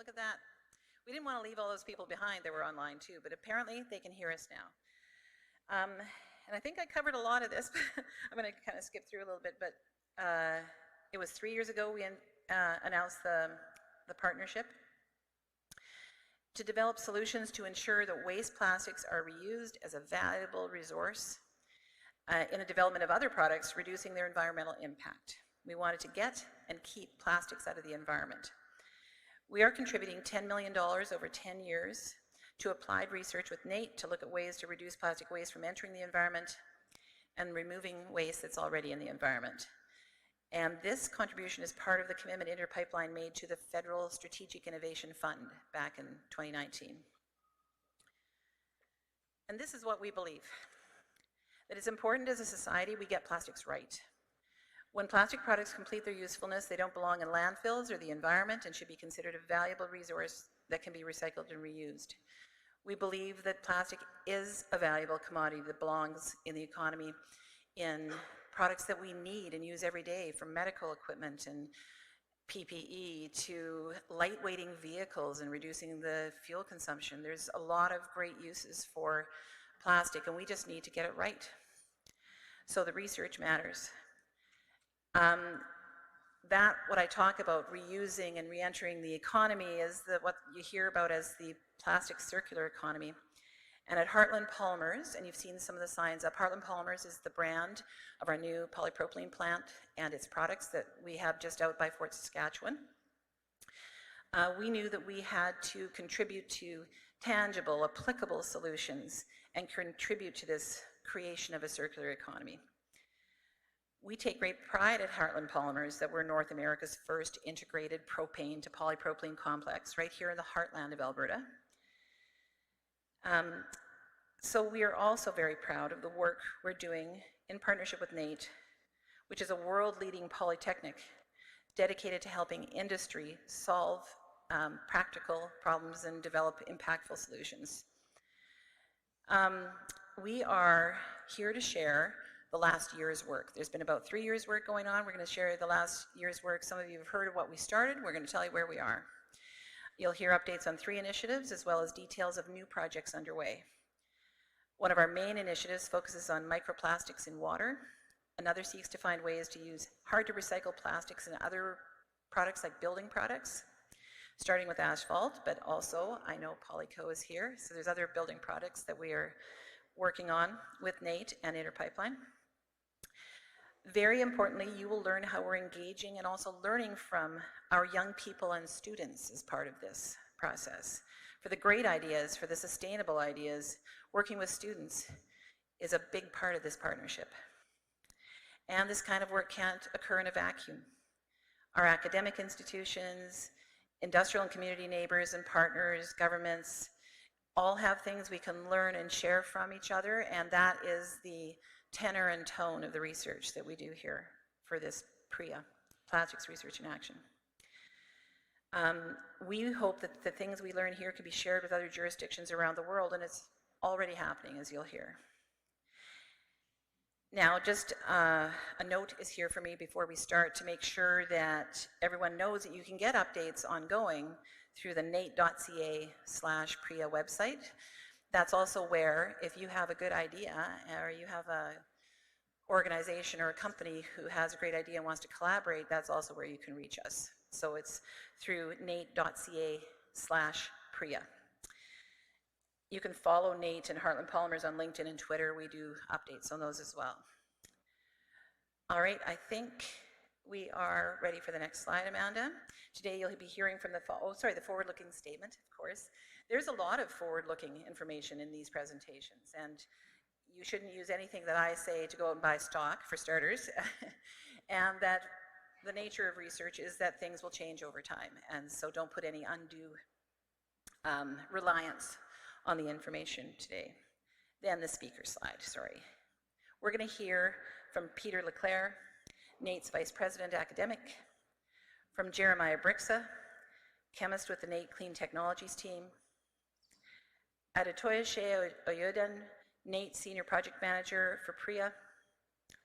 look at that. We didn't want to leave all those people behind that were online too, but apparently they can hear us now. And I think I covered a lot of this, but I'm going to kind of skip through a little bit, but it was 3 years ago we announced the partnership to develop solutions to ensure that waste plastics are reused as a valuable resource in the development of other products, reducing their environmental impact. We wanted to get and keep plastics out of the environment. We are contributing $10 million over 10 years to applied research with NAIT to look at ways to reduce plastic waste from entering the environment and removing waste that's already in the environment. And this contribution is part of the commitment Interpipeline made to the Federal Strategic Innovation Fund back in 2019. And this is what we believe, that it's important as a society we get plastics right. When plastic products complete their usefulness, they don't belong in landfills or the environment and should be considered a valuable resource that can be recycled and reused. We believe that plastic is a valuable commodity that belongs in the economy in products that we need and use every day, from medical equipment and PPE to lightweighting vehicles and reducing the fuel consumption. There's a lot of great uses for plastic, and we just need to get it right. So the research matters. That, what I talk about, reusing and re-entering the economy, is what you hear about as the plastic circular economy. And at Heartland Polymers, and you've seen some of the signs up, Heartland Polymers is the brand of our new polypropylene plant and its products that we have just out by Fort Saskatchewan. We knew that we had to contribute to tangible, applicable solutions and contribute to this creation of a circular economy. We take great pride at Heartland Polymers that we're North America's first integrated propane to polypropylene complex right here in the heartland of Alberta. So we are also very proud of the work we're doing in partnership with NAIT, which is a world-leading polytechnic dedicated to helping industry solve practical problems and develop impactful solutions. We are here to share the last year's work. There's been about 3 years' work going on. We're going to share the last year's work. Some of you have heard of what we started. We're going to tell you where we are. You'll hear updates on 3 initiatives as well as details of new projects underway. One of our main initiatives focuses on microplastics in water. Another seeks to find ways to use hard-to-recycle plastics in other products like building products, starting with asphalt, but also, I know Polyco is here, so there's other building products that we are working on with NAIT and Interpipeline. Very importantly, you will learn how we're engaging and also learning from our young people and students as part of this process. For the great ideas, for the sustainable ideas, working with students is a big part of this partnership. And this kind of work can't occur in a vacuum. Our academic institutions, industrial and community neighbors and partners, governments, all have things we can learn and share from each other, and that is the tenor and tone of the research that we do here for this PRIA, Plastics Research in Action. We hope that the things we learn here can be shared with other jurisdictions around the world, and it's already happening, as you'll hear. Now, just a note is here for me before we start to make sure that everyone knows that you can get updates ongoing through the nait.ca/PRIA website. That's also where, if you have a good idea or you have a organization or a company who has a great idea and wants to collaborate, that's also where you can reach us. So it's through nait.ca/PRIA. You can follow NAIT and Heartland Polymers on LinkedIn and Twitter. We do updates on those as well. All right, I think we are ready for the next slide, Amanda. Today you'll be hearing from the forward-looking statement, of course. There's a lot of forward-looking information in these presentations, and you shouldn't use anything that I say to go out and buy stock, for starters, and that the nature of research is that things will change over time, and so don't put any undue reliance on the information today. Then the speaker slide, sorry. We're going to hear from Peter Leclerc, NAIT's Vice President Academic, from Jeremiah Brixa, chemist with the NAIT Clean Technologies team, Adetoya Shea Oyudan, NAIT Senior Project Manager for PRIA,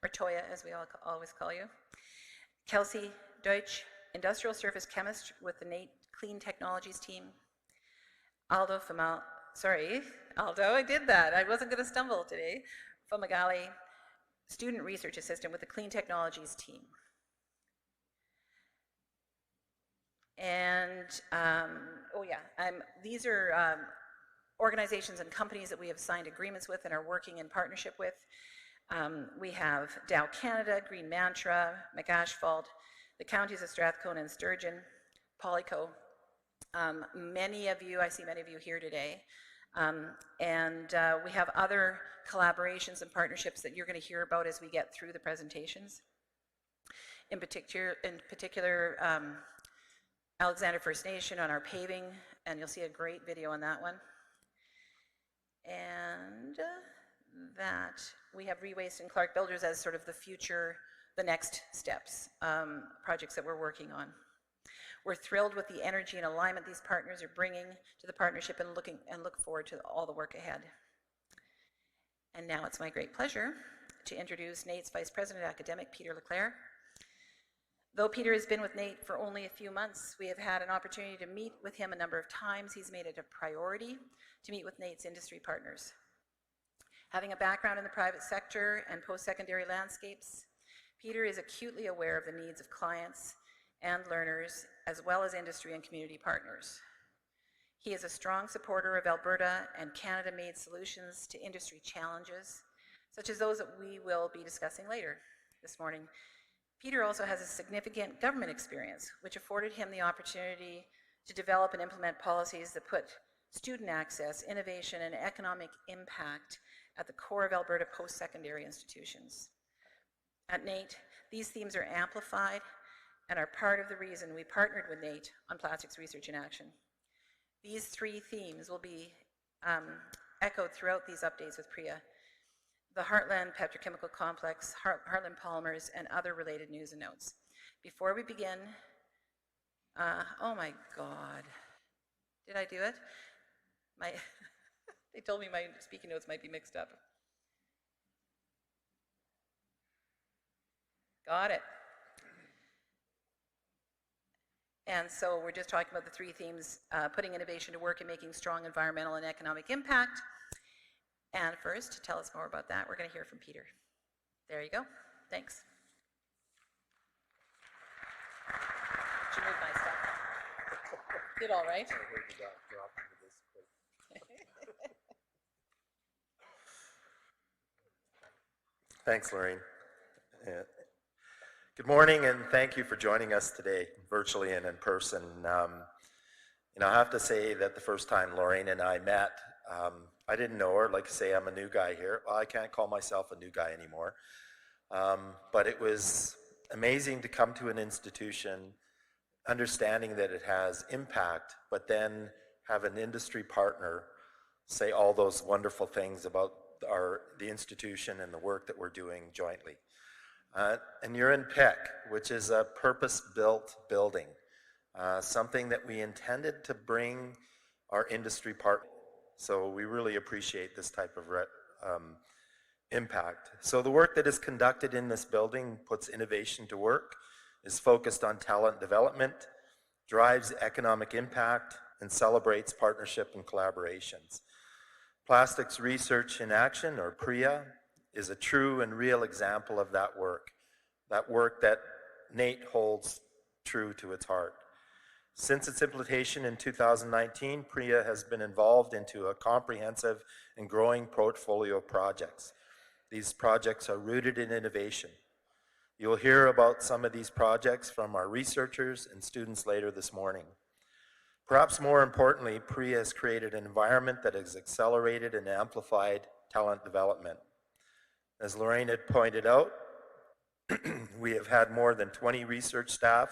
or Toya as we always call you, Kelsey Deutsch, Industrial Surface Chemist with the NAIT Clean Technologies team. Aldo, I did that. I wasn't going to stumble today. Fumagalli, Student Research Assistant with the Clean Technologies team. And, these are organizations and companies that we have signed agreements with and are working in partnership with. We have Dow Canada, Green Mantra, McAsphalt, the counties of Strathcona and Sturgeon, Polyco. Many of you, I see many of you here today. We have other collaborations and partnerships that you're going to hear about as we get through the presentations. In particular, Alexander First Nation on our paving, and you'll see a great video on that one. And that we have Rewaste and Clark Builders as sort of the future, the next steps, projects that we're working on. We're thrilled with the energy and alignment these partners are bringing to the partnership and look forward to all the work ahead. And now it's my great pleasure to introduce NAIT's Vice President Academic, Peter Leclerc. Though Peter has been with NAIT for only a few months, we have had an opportunity to meet with him a number of times. He's made it a priority to meet with NAIT's industry partners. Having a background in the private sector and post-secondary landscapes, Peter is acutely aware of the needs of clients and learners, as well as industry and community partners. He is a strong supporter of Alberta and Canada-made solutions to industry challenges, such as those that we will be discussing later this morning. Peter also has a significant government experience, which afforded him the opportunity to develop and implement policies that put student access, innovation, and economic impact at the core of Alberta post-secondary institutions. At NAIT, these themes are amplified and are part of the reason we partnered with NAIT on Plastics Research in Action. These three themes will be echoed throughout these updates with PRIA: the Heartland Petrochemical Complex, Heartland Polymers, and other related news and notes. Before we begin, oh my God, did I do it? They told me my speaking notes might be mixed up. Got it. And so we're just talking about the three themes, putting innovation to work and making strong environmental and economic impact. And first, to tell us more about that, we're going to hear from Peter. There you go. Thanks. Did you move my stuff? Did all right? Thanks, Lorraine. Good morning, and thank you for joining us today, virtually and in person. I have to say that the first time Lorraine and I met, I didn't know her. Like I say, I'm a new guy here. Well, I can't call myself a new guy anymore. But it was amazing to come to an institution, understanding that it has impact, but then have an industry partner say all those wonderful things about the institution and the work that we're doing jointly. And you're in PEC, which is a purpose-built building, something that we intended to bring our industry partner. So we really appreciate this type of impact. So the work that is conducted in this building puts innovation to work, is focused on talent development, drives economic impact, and celebrates partnership and collaborations. Plastics Research in Action, or PRIA, is a true and real example of that work that NAIT holds true to its heart. Since its implementation in 2019, PRIA has been involved into a comprehensive and growing portfolio of projects. These projects are rooted in innovation. You will hear about some of these projects from our researchers and students later this morning. Perhaps more importantly, PRIA has created an environment that has accelerated and amplified talent development. As Lorraine had pointed out, we have had more than 20 research staff,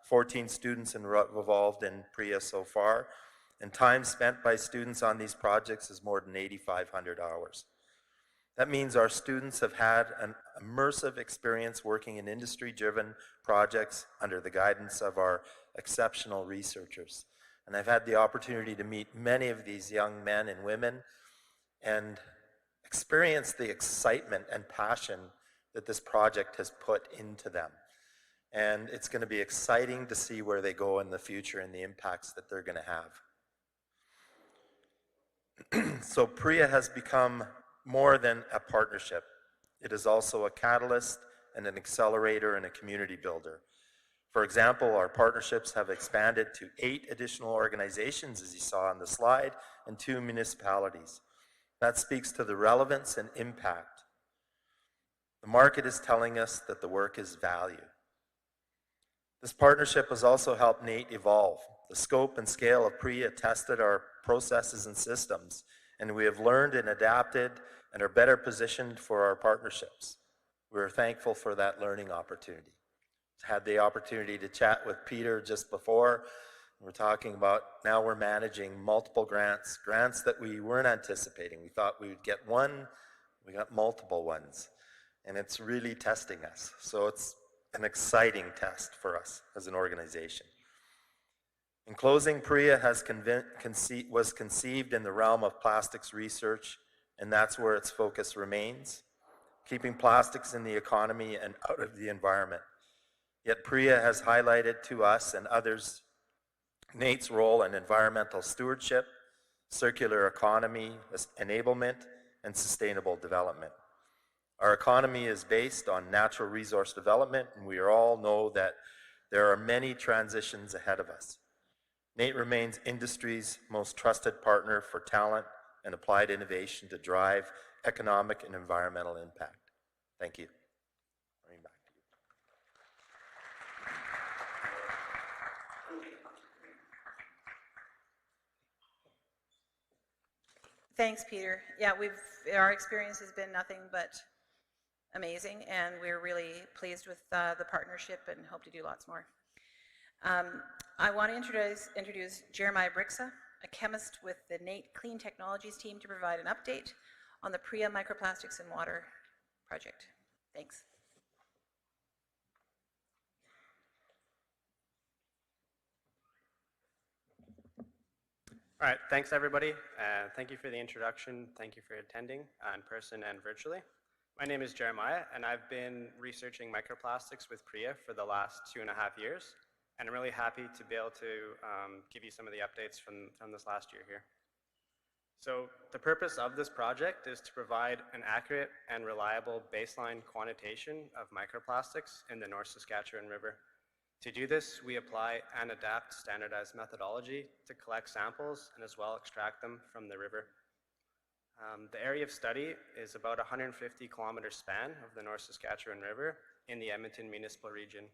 14 students involved in PRIA so far, and time spent by students on these projects is more than 8,500 hours. That means our students have had an immersive experience working in industry-driven projects under the guidance of our exceptional researchers. And I've had the opportunity to meet many of these young men and women and experience the excitement and passion that this project has put into them. and it's going to be exciting to see where they go in the future and the impacts that they're going to have. So PRIA has become more than a partnership. It is also a catalyst and an accelerator and a community builder. For example, our partnerships have expanded to 8 additional organizations, as you saw on the slide, and 2 municipalities. That speaks to the relevance and impact. The market is telling us that the work is valued. This partnership has also helped NAIT evolve. The scope and scale of PRIA tested our processes and systems, and we have learned and adapted and are better positioned for our partnerships. We're thankful for that learning opportunity. Had the opportunity to chat with Peter just before. We're talking about now we're managing multiple grants that we weren't anticipating. We thought we would get one, we got multiple ones, and it's really testing us. So it's an exciting test for us as an organization. In closing, PRIA was conceived in the realm of plastics research, and that's where its focus remains, keeping plastics in the economy and out of the environment. Yet PRIA has highlighted to us and others NAIT's role in environmental stewardship, circular economy, enablement, and sustainable development. Our economy is based on natural resource development, and we all know that there are many transitions ahead of us. NAIT remains industry's most trusted partner for talent and applied innovation to drive economic and environmental impact. Thank you. Thanks, Peter. Yeah, our experience has been nothing but amazing, and we're really pleased with the partnership and hope to do lots more. I want to introduce Jeremiah Brixa, a chemist with the NAIT Clean Technologies team, to provide an update on the PRIA Microplastics in Water project. Thanks. All right, thanks everybody. Thank you for the introduction. Thank you for attending in person and virtually. My name is Jeremiah, and I've been researching microplastics with PRIA for the last 2.5 years, and I'm really happy to be able to give you some of the updates from this last year here. So the purpose of this project is to provide an accurate and reliable baseline quantitation of microplastics in the North Saskatchewan River. To do this, we apply and adapt standardized methodology to collect samples and as well extract them from the river. The area of study is about a 150-kilometer span of the North Saskatchewan River in the Edmonton municipal region.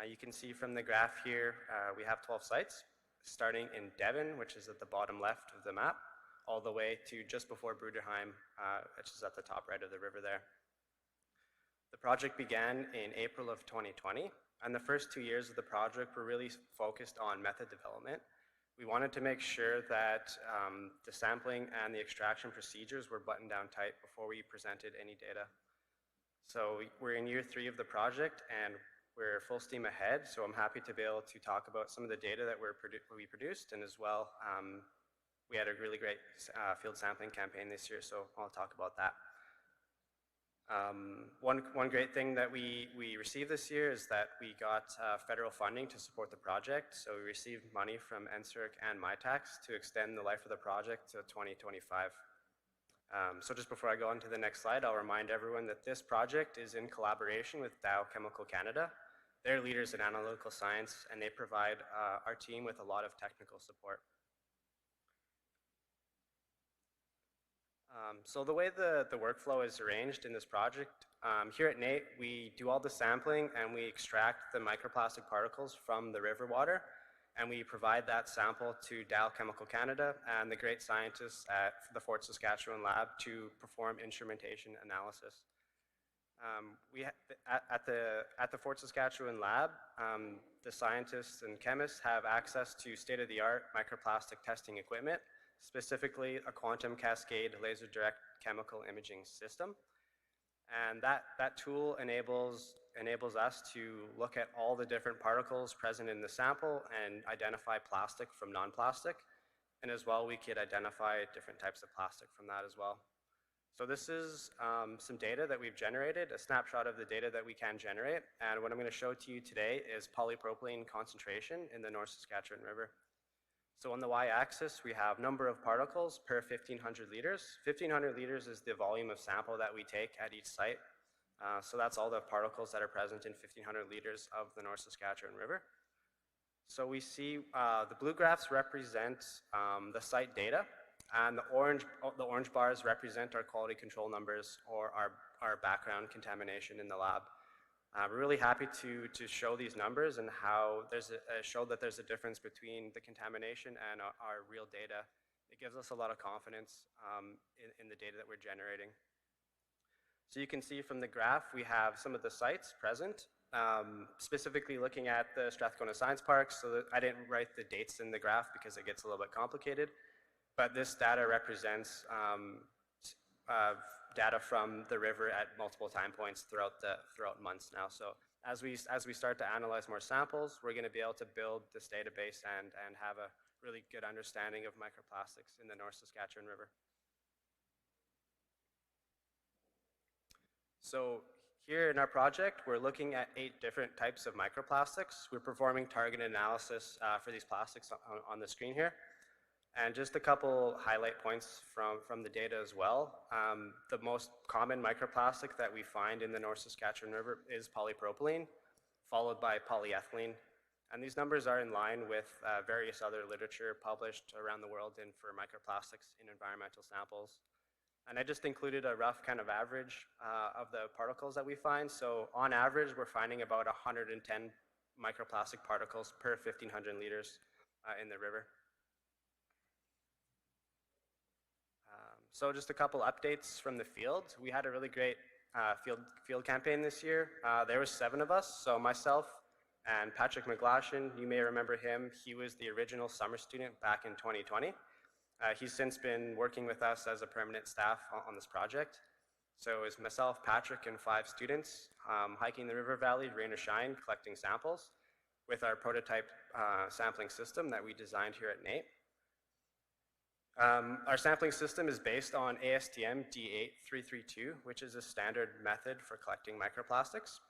You can see from the graph here, we have 12 sites, starting in Devon, which is at the bottom left of the map, all the way to just before Bruderheim, which is at the top right of the river there. The project began in April of 2020, and the first 2 years of the project were really focused on method development. We wanted to make sure that the sampling and the extraction procedures were buttoned down tight before we presented any data. So we're in year 3 of the project, and we're full steam ahead, so I'm happy to be able to talk about some of the data that we produced, and as well, we had a really great field sampling campaign this year, so I'll talk about that. One great thing that we received this year is that we got federal funding to support the project. So we received money from NSERC and MyTax to extend the life of the project to 2025. So just before I go on to the next slide, I'll remind everyone that this project is in collaboration with Dow Chemical Canada. They're leaders in analytical science, and they provide our team with a lot of technical support. So the way the workflow is arranged in this project, here at NAIT, we do all the sampling and we extract the microplastic particles from the river water, and we provide that sample to Dow Chemical Canada and the great scientists at the Fort Saskatchewan lab to perform instrumentation analysis. At the Fort Saskatchewan lab, the scientists and chemists have access to state-of-the-art microplastic testing equipment, specifically a quantum cascade laser direct chemical imaging system. And that tool enables us to look at all the different particles present in the sample and identify plastic from non-plastic. And as well, we could identify different types of plastic from that as well. So this is some data that we've generated, a snapshot of the data that we can generate. And what I'm going to show to you today is polypropylene concentration in the North Saskatchewan River. So on the y-axis, we have number of particles per 1,500 liters. 1,500 liters is the volume of sample that we take at each site. So that's all the particles that are present in 1,500 liters of the North Saskatchewan River. So we see the blue graphs represent the site data, and the orange bars represent our quality control numbers or our background contamination in the lab. We're really happy to show these numbers and how show that there's a difference between the contamination and our real data. It gives us a lot of confidence in the data that we're generating. So you can see from the graph, we have some of the sites present, specifically looking at the Strathcona Science Park. So I didn't write the dates in the graph because it gets a little bit complicated, but this data represents data from the river at multiple time points throughout months now. So as we start to analyze more samples, we're going to be able to build this database and have a really good understanding of microplastics in the North Saskatchewan River. So here in our project, we're looking at 8 different types of microplastics. We're performing targeted analysis for these plastics on the screen here. And just a couple highlight points from the data as well. The most common microplastic that we find in the North Saskatchewan River is polypropylene, followed by polyethylene. And these numbers are in line with various other literature published around the world for microplastics in environmental samples. And I just included a rough kind of average of the particles that we find. So on average, we're finding about 110 microplastic particles per 1,500 liters in the river. So just a couple updates from the field. We had a really great field campaign this year. There were 7 of us, so myself and Patrick McGlashan, you may remember him. He was the original summer student back in 2020. He's since been working with us as a permanent staff on this project. So it was myself, Patrick, and 5 students hiking the river valley, rain or shine, collecting samples with our prototype sampling system that we designed here at NAIT. Our sampling system is based on ASTM D8332, which is a standard method for collecting microplastics.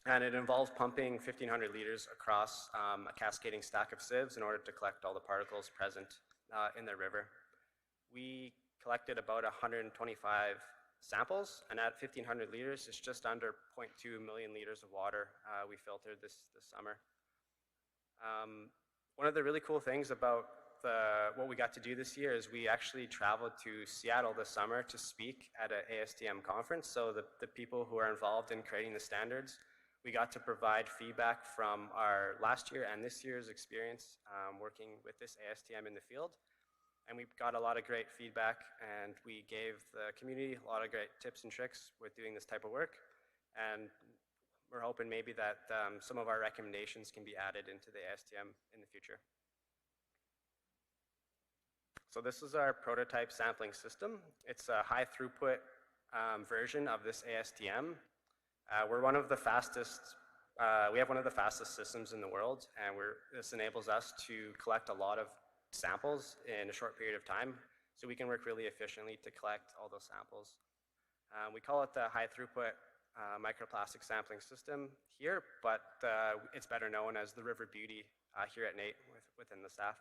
And it involves pumping 1,500 liters across a cascading stack of sieves in order to collect all the particles present in the river. We collected about 125 samples, and at 1,500 liters, it's just under 0.2 million liters of water we filtered this summer. One of the really cool things about what we got to do this year is we actually traveled to Seattle this summer to speak at an ASTM conference. So the people who are involved in creating the standards, we got to provide feedback from our last year and this year's experience working with this ASTM in the field. And we got a lot of great feedback, and we gave the community a lot of great tips and tricks with doing this type of work. And we're hoping maybe that some of our recommendations can be added into the ASTM in the future. So this is our prototype sampling system. It's a high throughput version of this ASTM. We're one of the fastest, we have one of the fastest systems in the world, and this enables us to collect a lot of samples in a short period of time, so we can work really efficiently to collect all those samples. We call it the high throughput microplastic sampling system here, but it's better known as the River Beauty here at NAIT within the staff.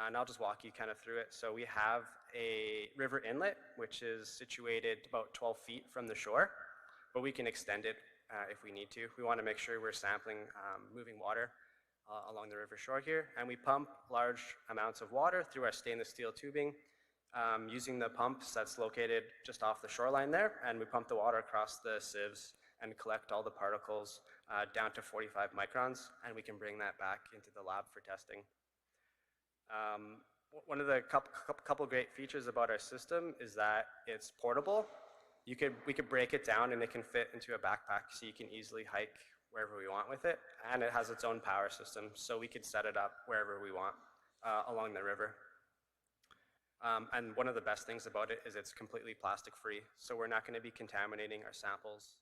And I'll just walk you kind of through it. So we have a river inlet, which is situated about 12 feet from the shore, but we can extend it if we need to. We want to make sure we're sampling moving water along the river shore here. And we pump large amounts of water through our stainless steel tubing using the pumps that's located just off the shoreline there. And we pump the water across the sieves and collect all the particles down to 45 microns. And we can bring that back into the lab for testing. One of the couple great features about our system is that it's portable. We could break it down and it can fit into a backpack, so you can easily hike wherever we want with it. And it has its own power system, so we could set it up wherever we want along the river. And one of the best things about it is it's completely plastic free, so we're not going to be contaminating our samples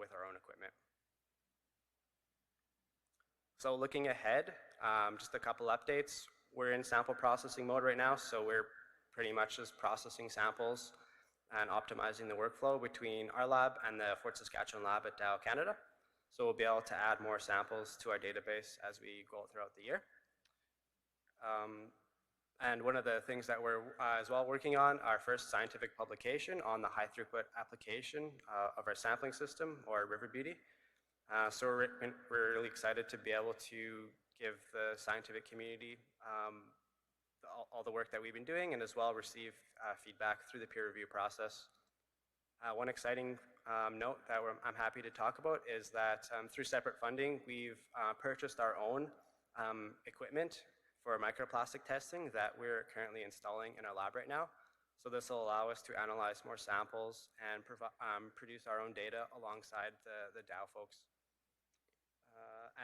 with our own equipment. So looking ahead, just a couple updates. We're in sample processing mode right now, so we're pretty much just processing samples and optimizing the workflow between our lab and the Fort Saskatchewan lab at Dow, Canada. So we'll be able to add more samples to our database as we go throughout the year. And one of the things that we're as well working on, our first scientific publication on the high throughput application of our sampling system, or River Beauty. So we're really excited to be able to give the scientific community all the work that we've been doing, and as well receive feedback through the peer review process. One exciting note that I'm happy to talk about is that through separate funding, we've purchased our own equipment for microplastic testing that we're currently installing in our lab right now. So this will allow us to analyze more samples and produce our own data alongside the Dow folks.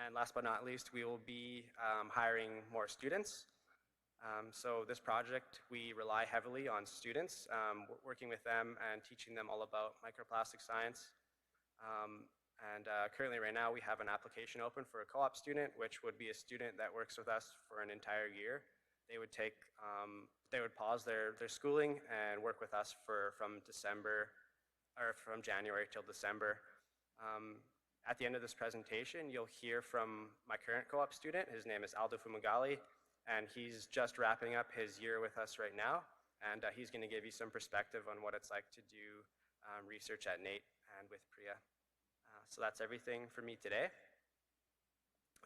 And last but not least, we will be hiring more students. So this project, we rely heavily on students, working with them and teaching them all about microplastic science. Currently right now we have an application open for a co-op student, which would be a student that works with us for an entire year. They would take, they would pause their schooling and work with us from January till December. At the end of this presentation, you'll hear from my current co-op student. His name is Aldo Fumagalli, and he's just wrapping up his year with us right now. And he's going to give you some perspective on what it's like to do research at NAIT and with PRIA. So that's everything for me today.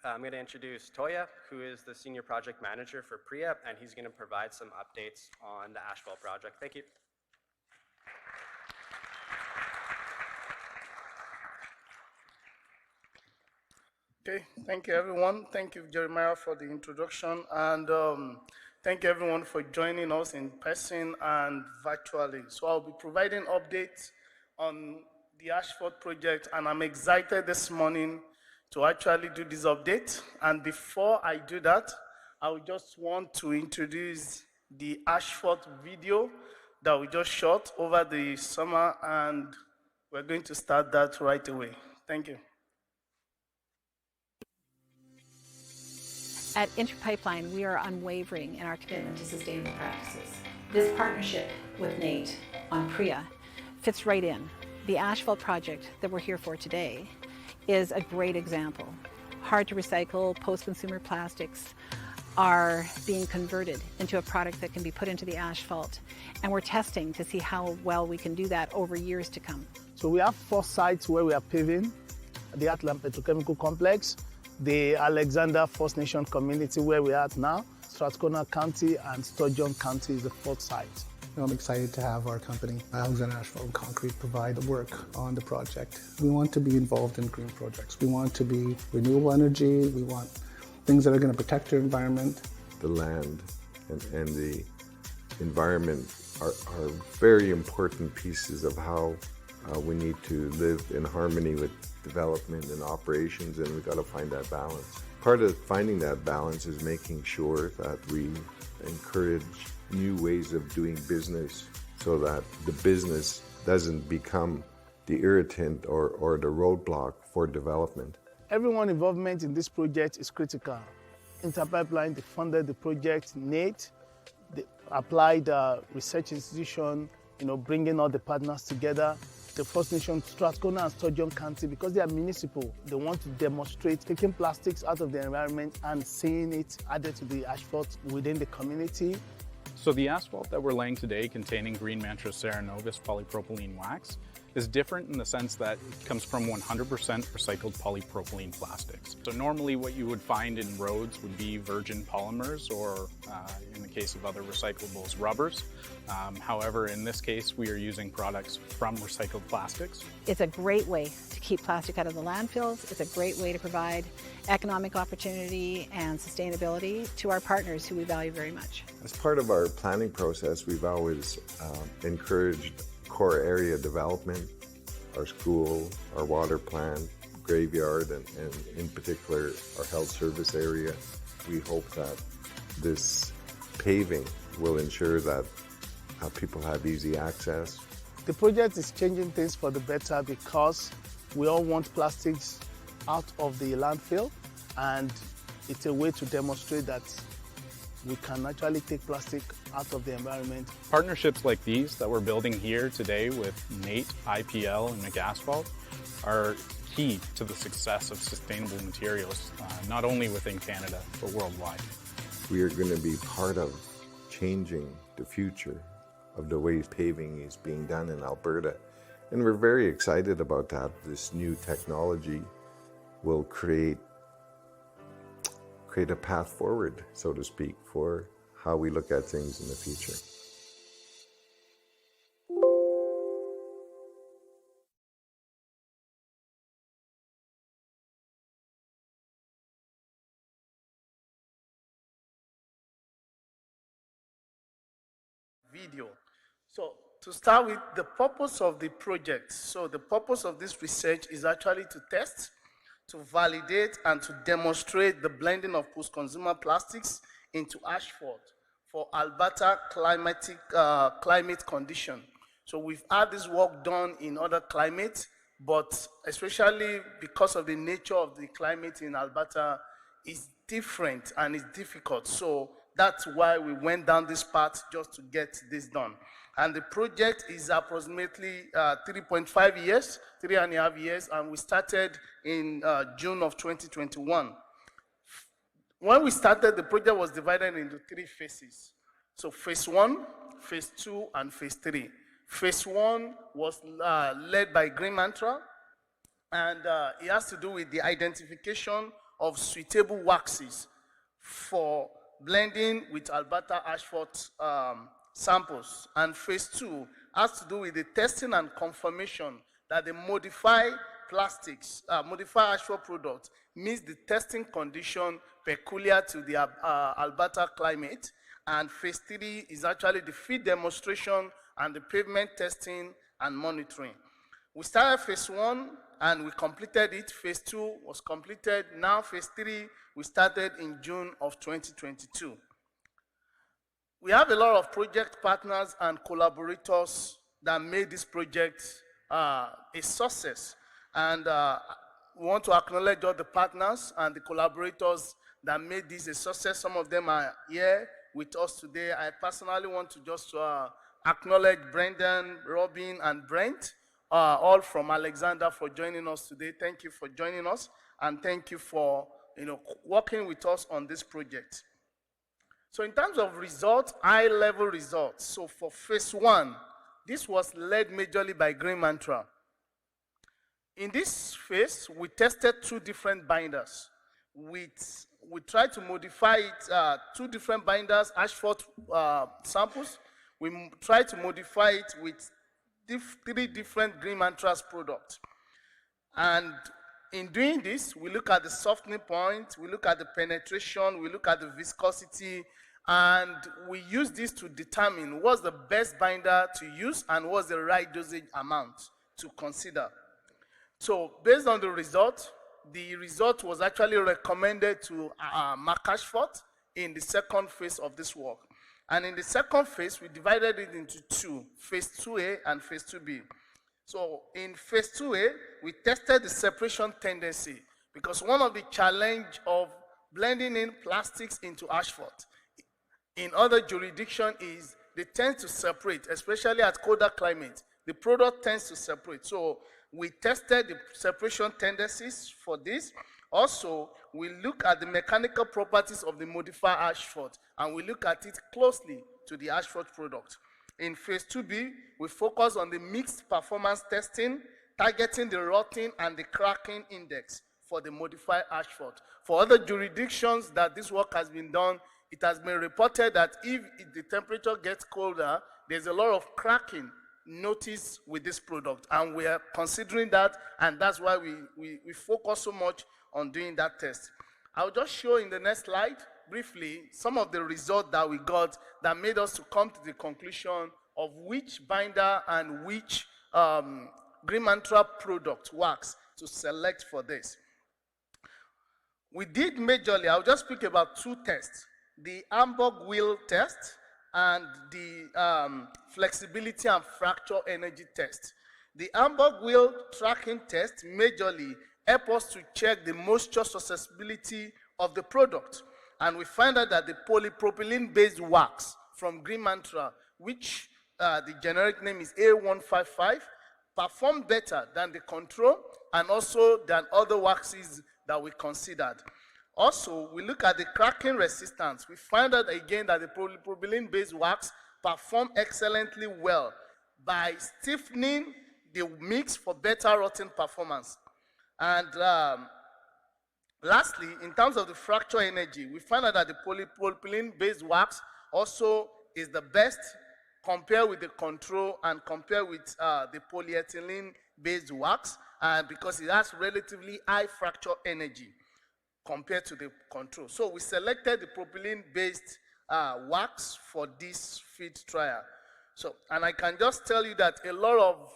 I'm going to introduce Toya, who is the Senior Project Manager for PRIA, and he's going to provide some updates on the asphalt project. Thank you. Okay, thank you everyone. Thank you, Jeremiah, for the introduction, and thank you everyone for joining us in person and virtually. So I'll be providing updates on the asphalt project, and I'm excited this morning to actually do this update. And before I do that, I would just want to introduce the asphalt video that we just shot over the summer, and we're going to start that right away. Thank you. At Interpipeline, we are unwavering in our commitment to sustainable practices. This partnership with NAIT on PRIA fits right in. The asphalt project that we're here for today is a great example. Hard to recycle post-consumer plastics are being converted into a product that can be put into the asphalt, and we're testing to see how well we can do that over years to come. So we have 4 sites where we are paving: the Heartland Petrochemical Complex, the Alexander First Nation community where we are at now, Strathcona County, and Sturgeon County is the 4th site. I'm excited to have our company, Alexander Asphalt and Concrete, provide the work on the project. We want to be involved in green projects. We want to be renewable energy. We want things that are going to protect our environment. The land and the environment are very important pieces of how we need to live in harmony with development and operations, and we've got to find that balance. Part of finding that balance is making sure that we encourage new ways of doing business so that the business doesn't become the irritant or the roadblock for development. Everyone's involvement in this project is critical. Interpipeline, they funded the project. NAIT, the applied research institution, bringing all the partners together. The First Nation, Strathcona and Sturgeon County, because they are municipal, they want to demonstrate taking plastics out of the environment and seeing it added to the asphalt within the community. So the asphalt that we're laying today, containing green mantra cerenovus polypropylene wax, is different in the sense that it comes from 100% recycled polypropylene plastics. So normally what you would find in roads would be virgin polymers, or in the case of other recyclables, rubbers. However, in this case, we are using products from recycled plastics. It's a great way to keep plastic out of the landfills. It's a great way to provide economic opportunity and sustainability to our partners who we value very much. As part of our planning process, we've always encouraged core area development, our school, our water plant, graveyard, and in particular our health service area. We hope that this paving will ensure that people have easy access. The project is changing things for the better because we all want plastics out of the landfill, and it's a way to demonstrate that we can actually take plastic out of the environment. Partnerships like these that we're building here today with NAIT, IPL, and McAsphalt are key to the success of sustainable materials, not only within Canada, but worldwide. We are going to be part of changing the future of the way paving is being done in Alberta. And we're very excited about that. This new technology will create a path forward, so to speak, for how we look at things in the future. Video. So to start with, the purpose of the project. So the purpose of this research is actually to test, to validate, and to demonstrate the blending of post-consumer plastics into asphalt for Alberta climate condition. So we've had this work done in other climates, but especially because of the nature of the climate in Alberta, it's different and it's difficult. So that's why we went down this path just to get this done. And the project is approximately 3.5 years, 3.5 years, and we started in June of 2021. When we started, the project was divided into 3 phases. So phase 1, phase 2, and phase 3. Phase 1 was led by Green Mantra, and it has to do with the identification of suitable waxes for blending with Alberta asphalt samples. And phase 2 has to do with the testing and confirmation that the modified plastics, modified asphalt product meets the testing condition peculiar to the Alberta climate. And phase 3 is actually the field demonstration and the pavement testing and monitoring. We started phase 1 and we completed it. Phase 2 was completed. Now phase 3, we started in June of 2022. We have a lot of project partners and collaborators that made this project a success. And we want to acknowledge all the partners and the collaborators that made this a success. Some of them are here with us today. I personally want to just acknowledge Brendan, Robin, and Brent, all from Alexander, for joining us today. Thank you for joining us, and thank you for working with us on this project. So in terms of results, high-level results. So for phase 1, this was led majorly by Green Mantra. In this phase, we tested 2 different binders. We tried to modify it, 2 different binders, asphalt samples. We tried to modify it with 3 different Green Mantras products. And in doing this, we look at the softening point, we look at the penetration, we look at the viscosity, and we use this to determine what's the best binder to use and what's the right dosage amount to consider. So based on the result was actually recommended to McAsphalt in the second phase of this work. And in the second phase, we divided it into 2, phase 2A and phase 2B. So in phase 2A, we tested the separation tendency, because one of the challenge of blending in plastics into asphalt in other jurisdictions is they tend to separate, especially at colder climate. The product tends to separate. So we tested the separation tendencies for this. Also, we look at the mechanical properties of the modified asphalt, and we look at it closely to the asphalt product. In phase 2B, we focus on the mixed performance testing, targeting the rotting and the cracking index for the modified asphalt. For other jurisdictions that this work has been done, it has been reported that if the temperature gets colder, there's a lot of cracking noticed with this product, and we are considering that, and that's why we focus so much on doing that test. I'll just show in the next slide briefly some of the results that we got that made us to come to the conclusion of which binder and which Green Mantra product wax to select for this. We did majorly, I'll just speak about 2 tests, the Hamburg wheel test and the flexibility and fracture energy test. The Hamburg wheel tracking test majorly help us to check the moisture susceptibility of the product. and we find out that the polypropylene-based wax from Green Mantra, which the generic name is A155, performed better than the control and also than other waxes that we considered. Also, we look at the cracking resistance. We find out again that the polypropylene-based wax performed excellently well by stiffening the mix for better rotting performance. And lastly, in terms of the fracture energy, we find out that the polypropylene-based wax also is the best compared with the control and compared with the polyethylene-based wax, because it has relatively high fracture energy compared to the control. So we selected the propylene-based wax for this feed trial. So, and I can just tell you that a lot of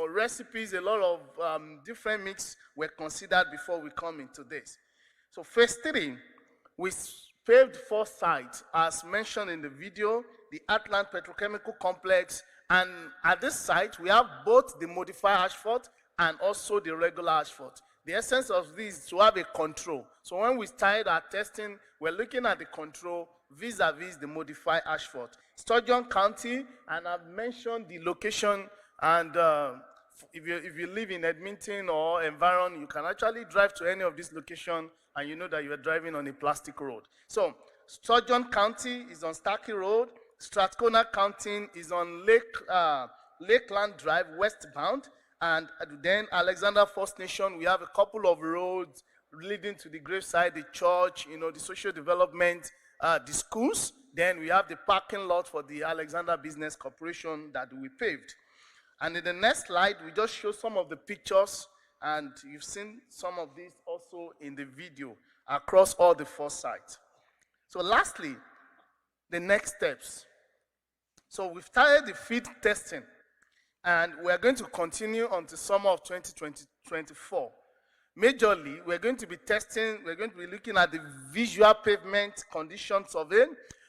recipes, a lot of different mix were considered before we come into this. So phase 3, we paved 4 sites, as mentioned in the video, the Heartland Petrochemical Complex, and at this site, we have both the modified asphalt and also the regular asphalt. The essence of this is to have a control. So when we started our testing, we're looking at the control vis-a-vis the modified asphalt. Sturgeon County, and I've mentioned the location, and if you live in Edmonton or environ, you can actually drive to any of these locations and you know that you're driving on a plastic road. So Sturgeon County is on Starkey Road, Strathcona County is on Lakeland Drive westbound, and then Alexander First Nation, we have a couple of roads leading to the graveside, the church, the social development, the schools. Then we have the parking lot for the Alexander Business Corporation that we paved. And in the next slide, we just show some of the pictures, and you've seen some of these also in the video across all the 4 sites. So lastly, the next steps. So we've started the feed testing, and we're going to continue until summer of 2024. Majorly, we're going to be looking at the visual pavement condition survey.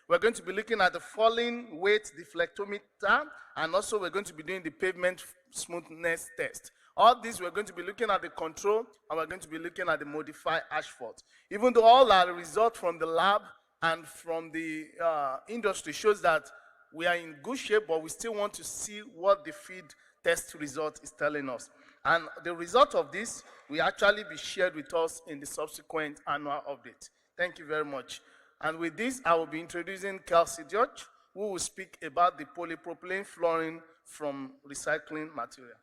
We're going to be looking at the falling weight deflectometer, and also we're going to be doing the pavement smoothness test. All this, we're going to be looking at the control, and we're going to be looking at the modified asphalt. Even though all our results from the lab and from the industry shows that we are in good shape, but we still want to see what the feed test result is telling us. And the result of this will actually be shared with us in the subsequent annual update. Thank you very much. And with this, I will be introducing Kelsey George, who will speak about the polypropylene flooring from recycling material.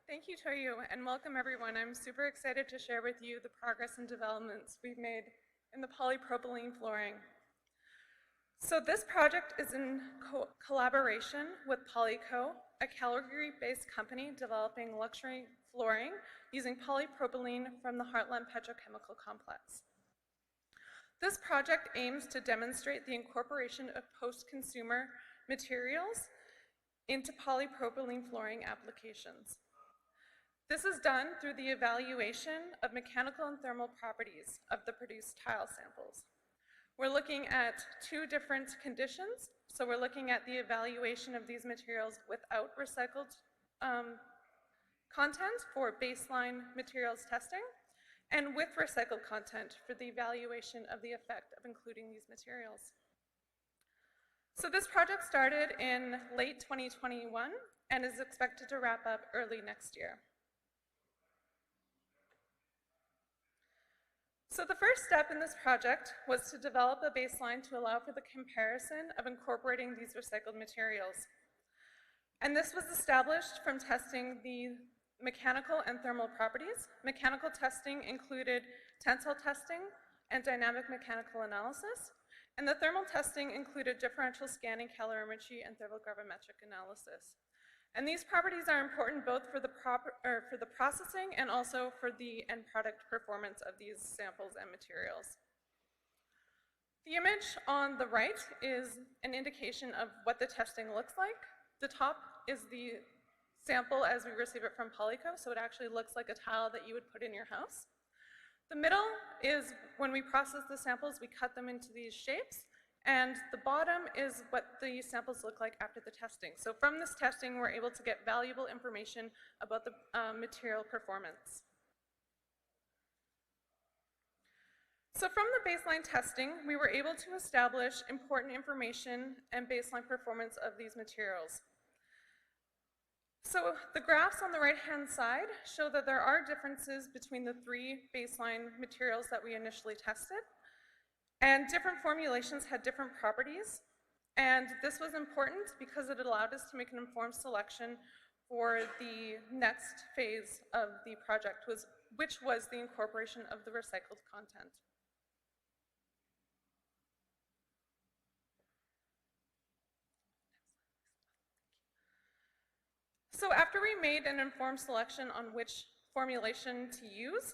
Thank you, Toyu, and welcome everyone. I'm super excited to share with you the progress and developments we've made in the polypropylene flooring. So this project is in collaboration with Polyco, a Calgary-based company developing luxury flooring using polypropylene from the Heartland Petrochemical Complex. This project aims to demonstrate the incorporation of post-consumer materials into polypropylene flooring applications. This is done through the evaluation of mechanical and thermal properties of the produced tile samples. We're looking at 2 different conditions. So we're looking at the evaluation of these materials without recycled content for baseline materials testing, and with recycled content for the evaluation of the effect of including these materials. So this project started in late 2021 and is expected to wrap up early next year. So the first step in this project was to develop a baseline to allow for the comparison of incorporating these recycled materials. And this was established from testing the mechanical and thermal properties. Mechanical testing included tensile testing and dynamic mechanical analysis, and the thermal testing included differential scanning, calorimetry, and thermogravimetric analysis. And these properties are important both for the processing and also for the end product performance of these samples and materials. The image on the right is an indication of what the testing looks like. The top is the sample as we receive it from Polyco, so it actually looks like a tile that you would put in your house. The middle is when we process the samples, we cut them into these shapes, And the bottom is what the samples look like after the testing. So from this testing, we're able to get valuable information about the material performance. So from the baseline testing, we were able to establish important information and baseline performance of these materials. So the graphs on the right-hand side show that there are differences between the three baseline materials that we initially tested, and different formulations had different properties. And this was important because it allowed us to make an informed selection for the next phase of the project, which was the incorporation of the recycled content. So after we made an informed selection on which formulation to use,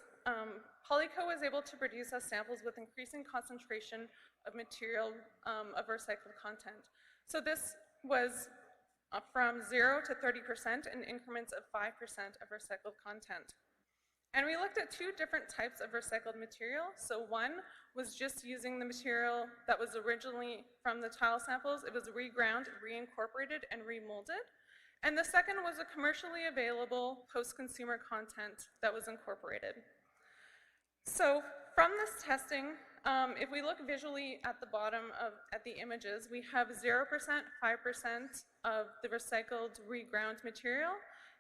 Polyco was able to produce us samples with increasing concentration of material of recycled content. So this was from 0 to 30% in increments of 5% of recycled content. And we looked at two different types of recycled material. So one was just using the material that was originally from the tile samples. It was reground, reincorporated, and remolded. And the second was a commercially available post-consumer content that was incorporated. So from this testing, if we look visually at the bottom at the images, we have 0%, 5% of the recycled reground material,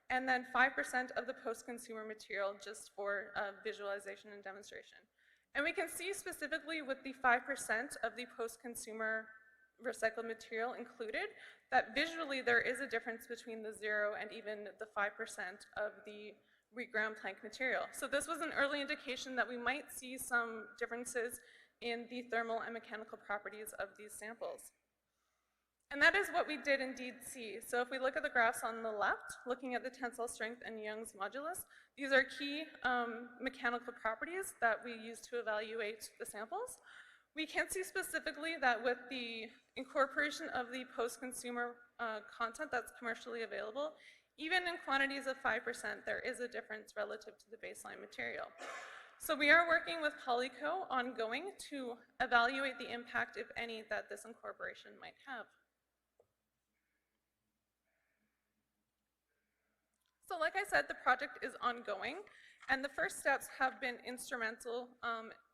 and then 5% of the post-consumer material just for visualization and demonstration. And we can see specifically with the 5% of the post-consumer recycled material included, that visually there is a difference between the 0 and even the 5% of the reground plank material. So this was an early indication that we might see some differences in the thermal and mechanical properties of these samples. And that is what we did indeed see. So if we look at the graphs on the left, looking at the tensile strength and Young's modulus, these are key mechanical properties that we use to evaluate the samples. We can see specifically that with the incorporation of the post-consumer content that's commercially available, even in quantities of 5%, there is a difference relative to the baseline material. So we are working with Polyco ongoing to evaluate the impact, if any, that this incorporation might have. So like I said, the project is ongoing, and the first steps have been instrumental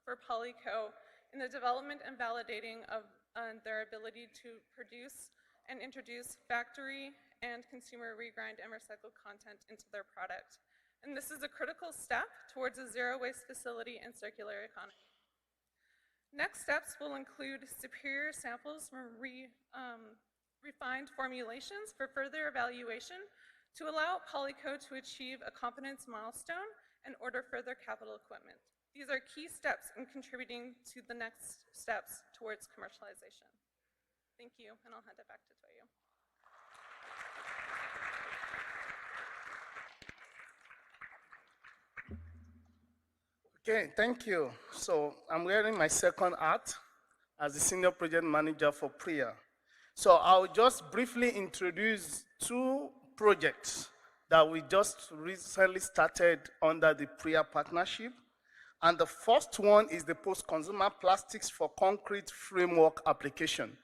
for Polyco in the development and validating of their ability to produce and introduce factory and consumer regrind and recycled content into their product. And this is a critical step towards a zero-waste facility and circular economy. Next steps will include superior samples from refined formulations for further evaluation to allow Polyco to achieve a competence milestone and order further capital equipment. These are key steps in contributing to the next steps towards commercialization. Thank you, and I'll hand it back to Toyo. Okay, thank you. So I'm wearing my second hat as the Senior Project Manager for PRIA. So I'll just briefly introduce two projects that we just recently started under the PRIA partnership. And the first one is the post-consumer plastics for concrete framework application.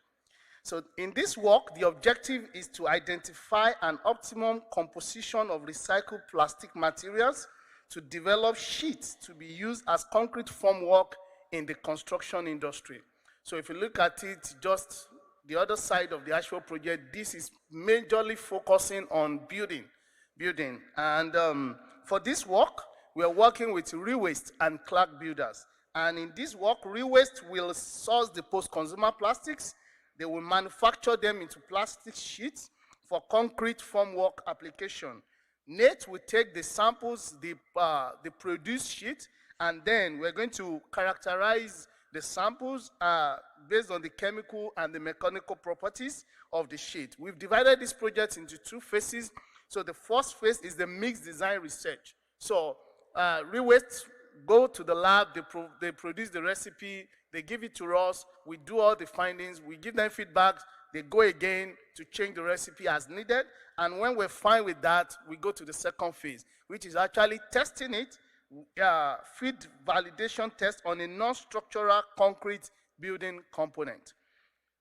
So in this work, the objective is to identify an optimum composition of recycled plastic materials to develop sheets to be used as concrete formwork in the construction industry. So if you look at it, just the other side of the actual project, this is majorly focusing on building. And for this work, we are working with Rewaste and Clark Builders. And in this work, Rewaste will source the post-consumer plastics. They will manufacture them into plastic sheets for concrete formwork application. NAIT will take the samples, the produced sheet, and then we're going to characterize the samples based on the chemical and the mechanical properties of the sheet. We've divided this project into two phases. So the first phase is the mixed design research. So Rewaste go to the lab, they produce the recipe, they give it to us, we do all the findings, we give them feedback, they go again to change the recipe as needed, and when we're fine with that, we go to the second phase, which is actually testing it, feed validation test on a non-structural concrete building component.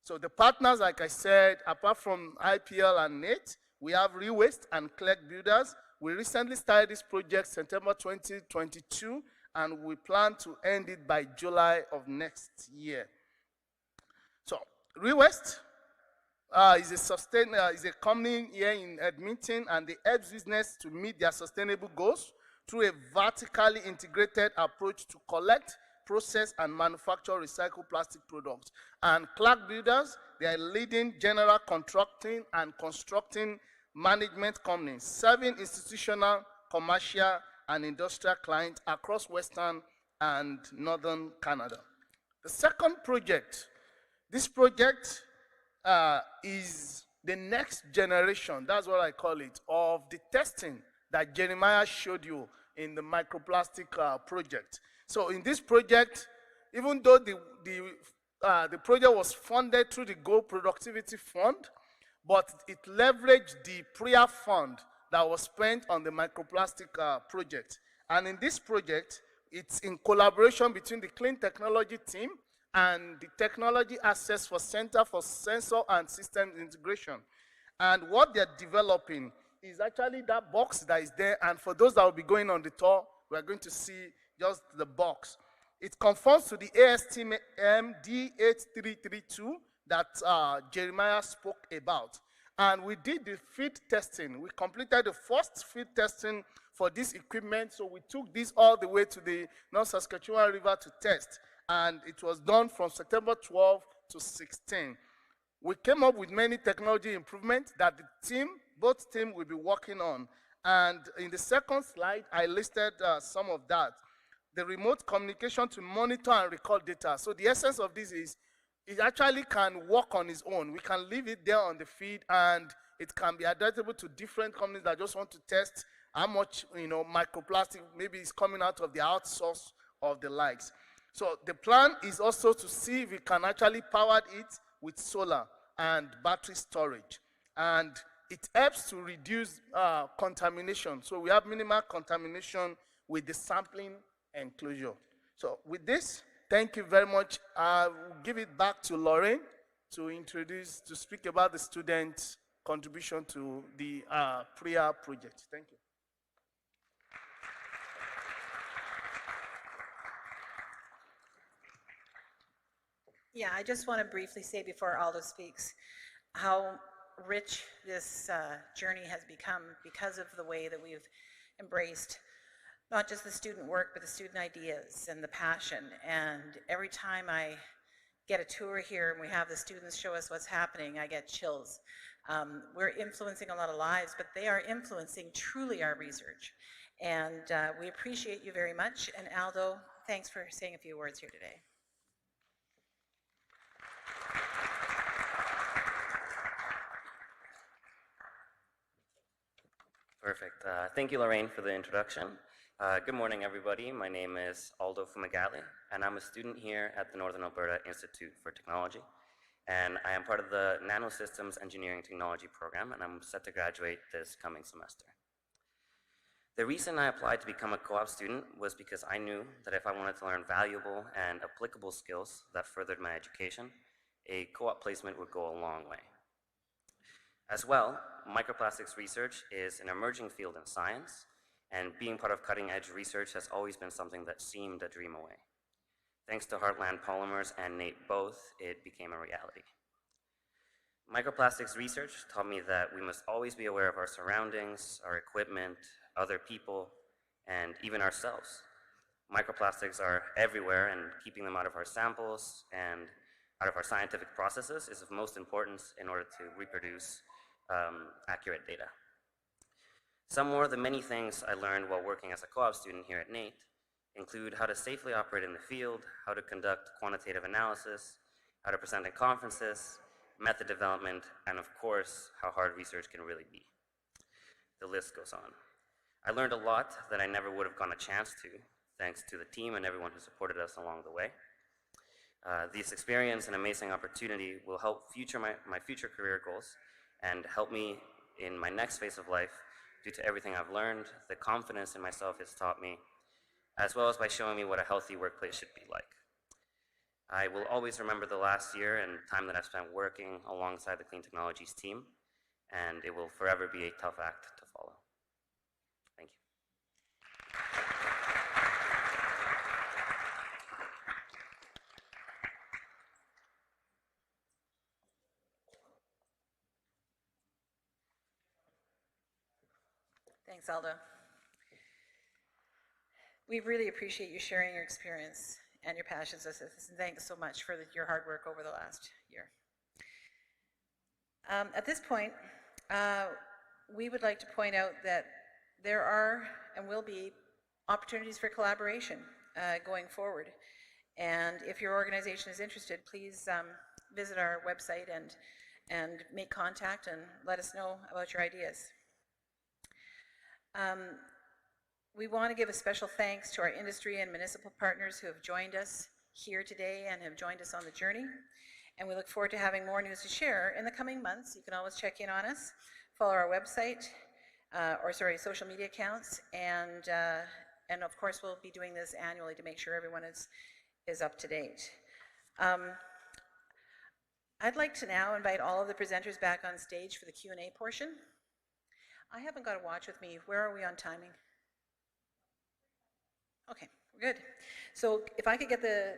So the partners, like I said, apart from IPL and NAIT, we have Rewaste and Clerk Builders. We recently started this project September 2022, and we plan to end it by July of next year. So Rewaste is a company here in Edmonton, and they help business to meet their sustainable goals through a vertically integrated approach to collect, process, and manufacture recycled plastic products. And Clark Builders, they are leading general contracting and constructing management companies, serving institutional, commercial, and industrial clients across Western and Northern Canada. The second project, this project is the next generation, that's what I call it, of the testing that Jeremiah showed you in the microplastic project. So in this project, even though the project was funded through the Gold Productivity Fund, but it leveraged the PRIA fund that was spent on the microplastic project. And in this project, it's in collaboration between the Clean Technology team and the Technology Access for Center for Sensor and Systems Integration. And what they're developing is actually that box that is there. And for those that will be going on the tour, we're going to see just the box. It conforms to the ASTM D8332 that Jeremiah spoke about. And we did the field testing. We completed the first field testing for this equipment. So we took this all the way to the North Saskatchewan River to test. And it was done from September 12 to 16. We came up with many technology improvements that both teams will be working on. And in the second slide, I listed some of that. The remote communication to monitor and record data. So the essence of this is it actually can work on its own. We can leave it there on the feed, and it can be adaptable to different companies that just want to test how much microplastic maybe is coming out of the outsource of the likes. So the plan is also to see if we can actually power it with solar and battery storage. And it helps to reduce contamination. So we have minimal contamination with the sampling enclosure. So with this, thank you very much. I will give it back to Lorraine to speak about the student contribution to the PRIA project. Thank you. Yeah, I just want to briefly say before Aldo speaks how rich this journey has become because of the way that we've embraced not just the student work, but the student ideas and the passion. And every time I get a tour here and we have the students show us what's happening, I get chills. We're influencing a lot of lives, but they are influencing truly our research. And we appreciate you very much. And Aldo, thanks for saying a few words here today. Perfect. Thank you, Lorraine, for the introduction. Good morning, everybody. My name is Aldo Fumagalli, and I'm a student here at the Northern Alberta Institute for Technology. And I am part of the Nanosystems Engineering Technology program, and I'm set to graduate this coming semester. The reason I applied to become a co-op student was because I knew that if I wanted to learn valuable and applicable skills that furthered my education, a co-op placement would go a long way. As well, microplastics research is an emerging field in science, and being part of cutting-edge research has always been something that seemed a dream away. Thanks to Heartland Polymers and NAIT both, it became a reality. Microplastics research taught me that we must always be aware of our surroundings, our equipment, other people, and even ourselves. Microplastics are everywhere, and keeping them out of our samples and out of our scientific processes is of most importance in order to reproduce accurate data. Some more of the many things I learned while working as a co-op student here at NAIT include how to safely operate in the field, how to conduct quantitative analysis, how to present in conferences, method development, and of course, how hard research can really be. The list goes on. I learned a lot that I never would have gotten a chance to, thanks to the team and everyone who supported us along the way. This experience and amazing opportunity will help my future career goals and help me in my next phase of life due to everything I've learned, the confidence in myself it's taught me, as well as by showing me what a healthy workplace should be like. I will always remember the last year and time that I've spent working alongside the Clean Technologies team, and it will forever be a tough act to follow. Thank you. Thanks, Aldo. We really appreciate you sharing your experience and your passions with us, and thanks so much for your hard work over the last year. At this point, we would like to point out that there are and will be opportunities for collaboration going forward. And if your organization is interested, please visit our website and make contact and let us know about your ideas. We want to give a special thanks to our industry and municipal partners who have joined us here today and have joined us on the journey. And we look forward to having more news to share in the coming months. You can always check in on us, follow our website, social media accounts, and of course we'll be doing this annually to make sure everyone is up to date. I'd like to now invite all of the presenters back on stage for the Q&A portion. I haven't got a watch with me. Where are we on timing? Okay, we're good. So if I could get the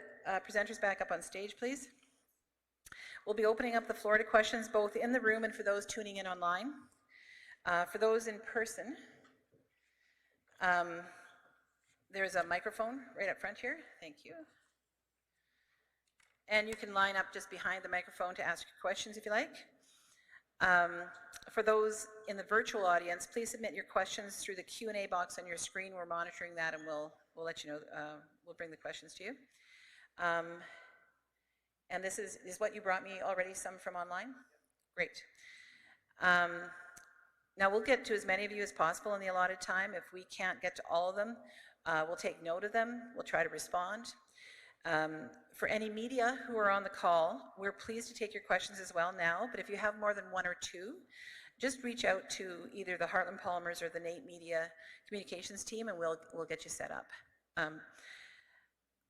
presenters back up on stage, please. We'll be opening up the floor to questions both in the room and for those tuning in online. For those in person, there's a microphone right up front here. Thank you. And you can line up just behind the microphone to ask your questions if you like. For those in the virtual audience, please submit your questions through the Q&A box on your screen. We're monitoring that, and we'll let you know. We'll bring the questions to you. And this is what you brought me already, some from online? Great. Now we'll get to as many of you as possible in the allotted time. If we can't get to all of them, we'll take note of them. We'll try to respond. For any media who are on the call, we're pleased to take your questions as well now, but if you have more than one or two, just reach out to either the Heartland Polymers or the NAIT Media Communications team and we'll get you set up.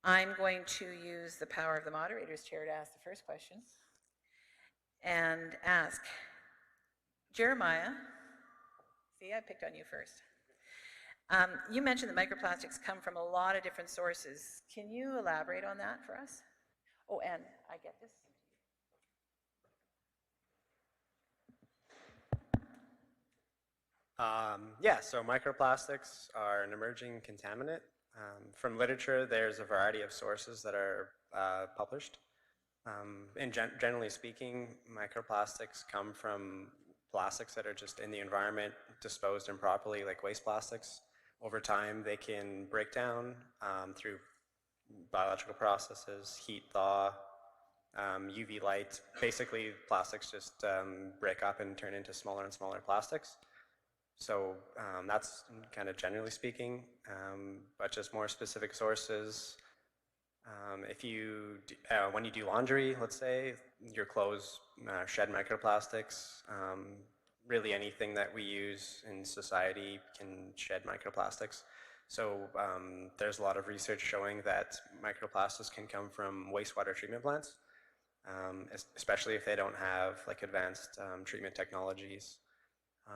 I'm going to use the power of the moderator's chair to ask the first question and ask Jeremiah, see, I picked on you first. You mentioned that microplastics come from a lot of different sources. Can you elaborate on that for us? Oh, and I get this. Yeah, so microplastics are an emerging contaminant. From literature, there's a variety of sources that are published. Generally speaking, microplastics come from plastics that are just in the environment, disposed improperly, like waste plastics. Over time, they can break down through biological processes, heat thaw, UV light. Basically, plastics just break up and turn into smaller and smaller plastics. So that's kind of generally speaking, but just more specific sources. When you do laundry, let's say, your clothes shed microplastics. Really anything that we use in society can shed microplastics. So there's a lot of research showing that microplastics can come from wastewater treatment plants, especially if they don't have like advanced treatment technologies.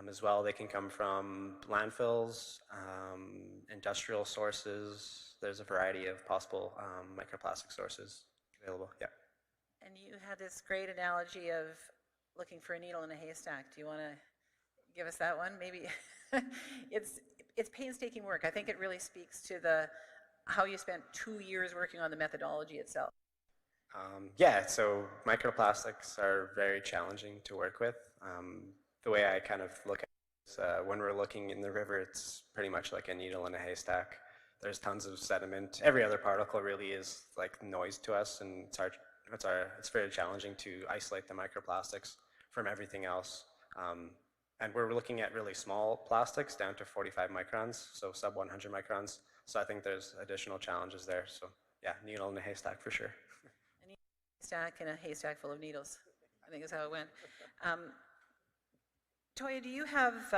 As well, they can come from landfills, industrial sources. There's a variety of possible microplastic sources available. Yeah. And you had this great analogy of looking for a needle in a haystack. Do you want to give us that one? Maybe it's painstaking work. I think it really speaks to how you spent 2 years working on the methodology itself. Yeah, so microplastics are very challenging to work with. The way I kind of look at it is when we're looking in the river, it's pretty much like a needle in a haystack. There's tons of sediment. Every other particle really is like noise to us, and it's very challenging to isolate the microplastics from everything else. And we're looking at really small plastics down to 45 microns, so sub 100 microns. So I think there's additional challenges there. So yeah, needle in a haystack for sure. A needle in a haystack and a haystack full of needles, I think is how it went. Toya, do you have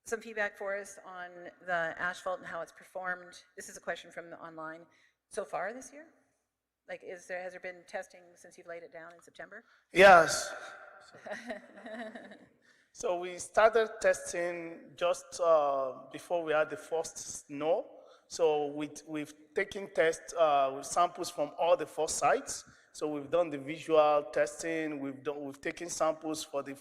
some feedback for us on the asphalt and how it's performed? This is a question from online. So far this year? Like, has there been testing since you've laid it down in September? Yes. So we started testing just before we had the first snow. So we've taken with samples from all the 4 sites. So we've done the visual testing. We've taken samples for the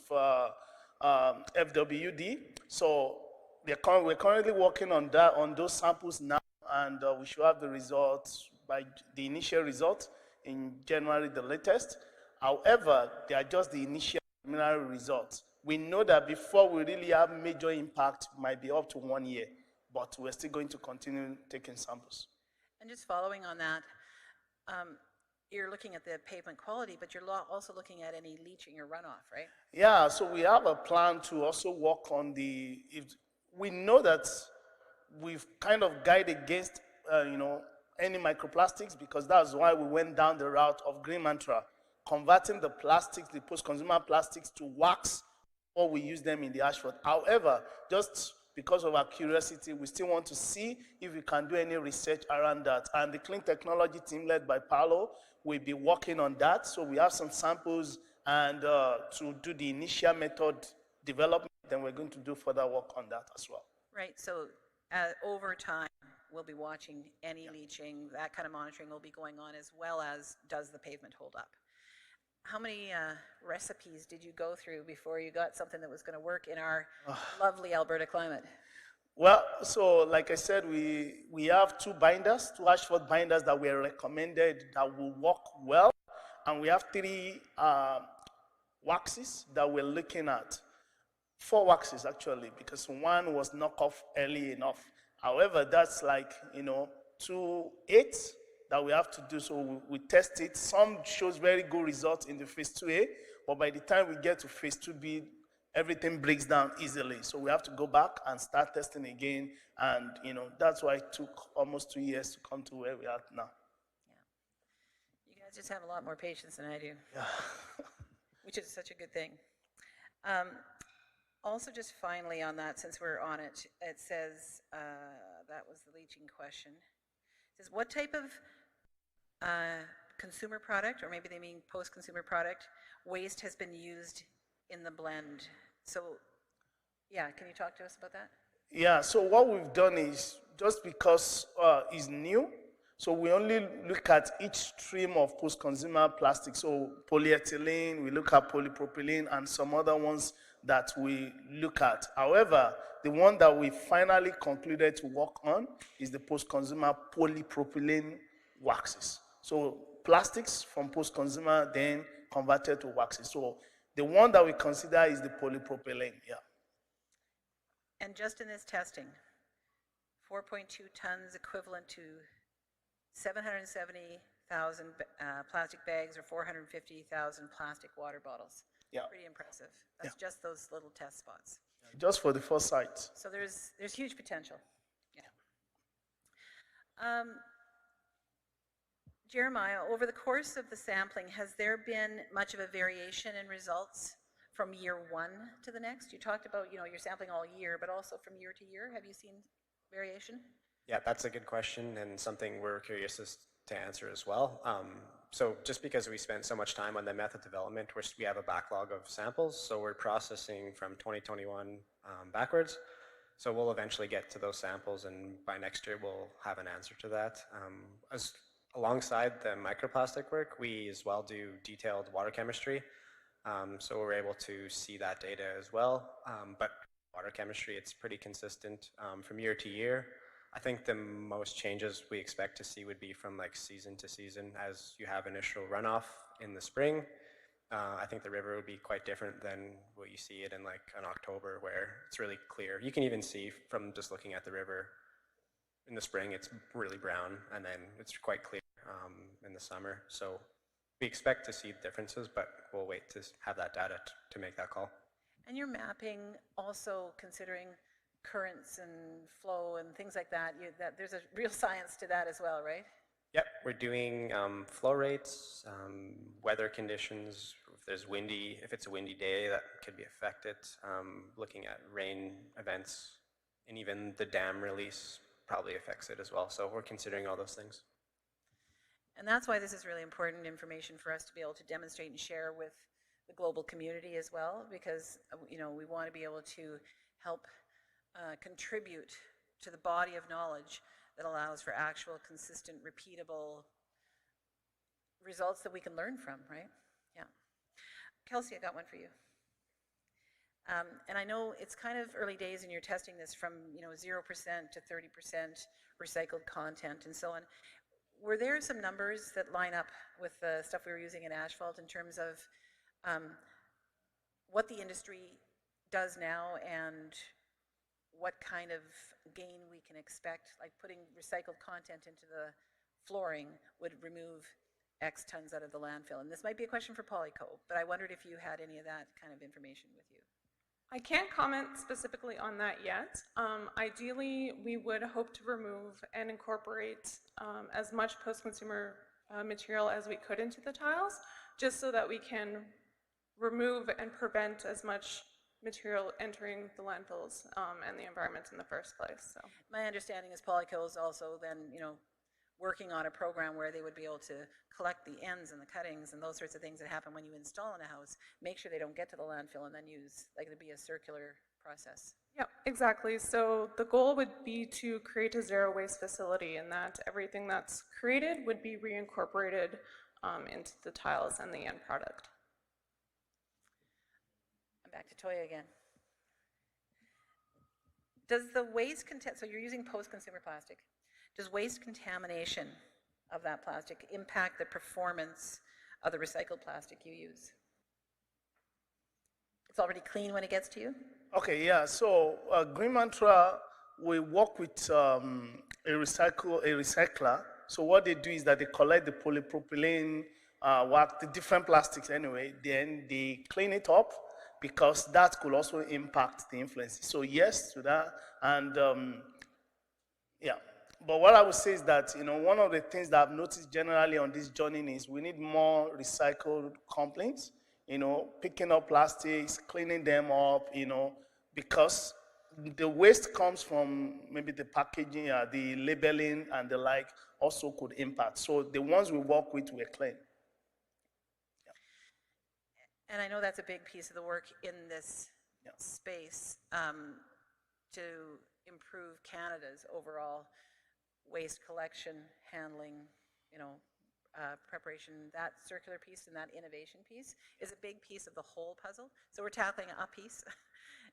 FWD. So we're currently working on those samples now, and we should have the results by the initial results in January, the latest. However, they are just the initial preliminary results. We know that before we really have major impact, might be up to 1 year, but we're still going to continue taking samples. And just following on that, you're looking at the pavement quality, but you're also looking at any leaching or runoff, right? Yeah, so we have a plan to also work on we know that we've kind of guided against, any microplastics, because that's why we went down the route of Green Mantra, converting the plastics, the post-consumer plastics, to wax, or we use them in the asphalt. However, just because of our curiosity, we still want to see if we can do any research around that. And the clean technology team led by Paolo will be working on that. So we have some samples and to do the initial method development, then we're going to do further work on that as well. Right, so over time, we'll be watching any leaching, that kind of monitoring will be going on, as well as does the pavement hold up. How many recipes did you go through before you got something that was going to work in our lovely Alberta climate? Well, so like I said, we have 2 asphalt binders that were recommended that will work well, and we have 3 waxes that we're looking at. 4 waxes actually, because 1 was knocked off early enough. However, that's like 2 8 that we have to do. So we test it. Some shows very good results in the phase 2A, but by the time we get to phase 2B, everything breaks down easily. So we have to go back and start testing again. And that's why it took almost 2 years to come to where we are now. Yeah. You guys just have a lot more patience than I do. Yeah. Which is such a good thing. Also, just finally on that, since we're on it, it says, that was the leaching question. It says, what type of consumer product, or maybe they mean post-consumer product, waste has been used in the blend? So, yeah, can you talk to us about that? Yeah, so what we've done is, just because it's new, so we only look at each stream of post-consumer plastic. So polyethylene, we look at polypropylene, and some other ones that we look at. However, the one that we finally concluded to work on is the post-consumer polypropylene waxes. So plastics from post-consumer then converted to waxes. So the one that we consider is the polypropylene, yeah. And just in this testing, 4.2 tons equivalent to 770,000 plastic bags or 450,000 plastic water bottles. Yeah. Pretty impressive. That's just those little test spots. Just for the 4 sites. So there's huge potential. Yeah. Jeremiah, over the course of the sampling, has there been much of a variation in results from year 1 to the next? You talked about, you're sampling all year, but also from year to year. Have you seen variation? Yeah, that's a good question and something we're curious to answer as well. So just because we spent so much time on the method development, we have a backlog of samples, so we're processing from 2021 backwards. So we'll eventually get to those samples, and by next year we'll have an answer to that. Alongside the microplastic work, we as well do detailed water chemistry, so we're able to see that data as well. But water chemistry, it's pretty consistent from year to year. I think the most changes we expect to see would be from like season to season as you have initial runoff in the spring. I think the river would be quite different than what you see it in like an October where it's really clear. You can even see from just looking at the river in the spring, it's really brown, and then it's quite clear in the summer. So we expect to see differences, but we'll wait to have that data to make that call. And you're mapping also considering currents and flow and things like that. There's a real science to that as well, right? Yep, we're doing flow rates, weather conditions. If it's a windy day, that could be affected. Looking at rain events, and even the dam release probably affects it as well. So we're considering all those things. And that's why this is really important information for us to be able to demonstrate and share with the global community as well, because we want to be able to help contribute to the body of knowledge that allows for actual, consistent, repeatable results that we can learn from, right? Yeah. Kelsey, I got one for you. And I know it's kind of early days and you're testing this from 0% to 30% recycled content and so on. Were there some numbers that line up with the stuff we were using in asphalt in terms of what the industry does now and what kind of gain we can expect? Like putting recycled content into the flooring would remove X tons out of the landfill. And this might be a question for Polyco, but I wondered if you had any of that kind of information with you. I can't comment specifically on that yet. Ideally, we would hope to remove and incorporate as much post-consumer material as we could into the tiles, just so that we can remove and prevent as much material entering the landfills and the environment in the first place. So my understanding is Polyco is also then, working on a program where they would be able to collect the ends and the cuttings and those sorts of things that happen when you install in a house, make sure they don't get to the landfill, and then use, like, it'd be a circular process. yeah, exactly. So the goal would be to create a zero waste facility, and that everything that's created would be reincorporated into the tiles and the end product. I'm back to Toya again. Does the waste so you're using post-consumer plastic. Does waste contamination of that plastic impact the performance of the recycled plastic you use? It's already clean when it gets to you? Okay, yeah. So Green Mantra, we work with a recycler. So what they do is that they collect the polypropylene, the different plastics anyway, then they clean it up, because that could also impact the influence. So yes to that, and yeah. But what I would say is that, one of the things that I've noticed generally on this journey is we need more recycled complaints, picking up plastics, cleaning them up, because the waste comes from maybe the packaging, the labeling and the like also could impact. So the ones we work with, we're clean. Yeah. And I know that's a big piece of the work in this space to improve Canada's overall waste collection, handling, preparation. That circular piece and that innovation piece is a big piece of the whole puzzle. So we're tackling a piece,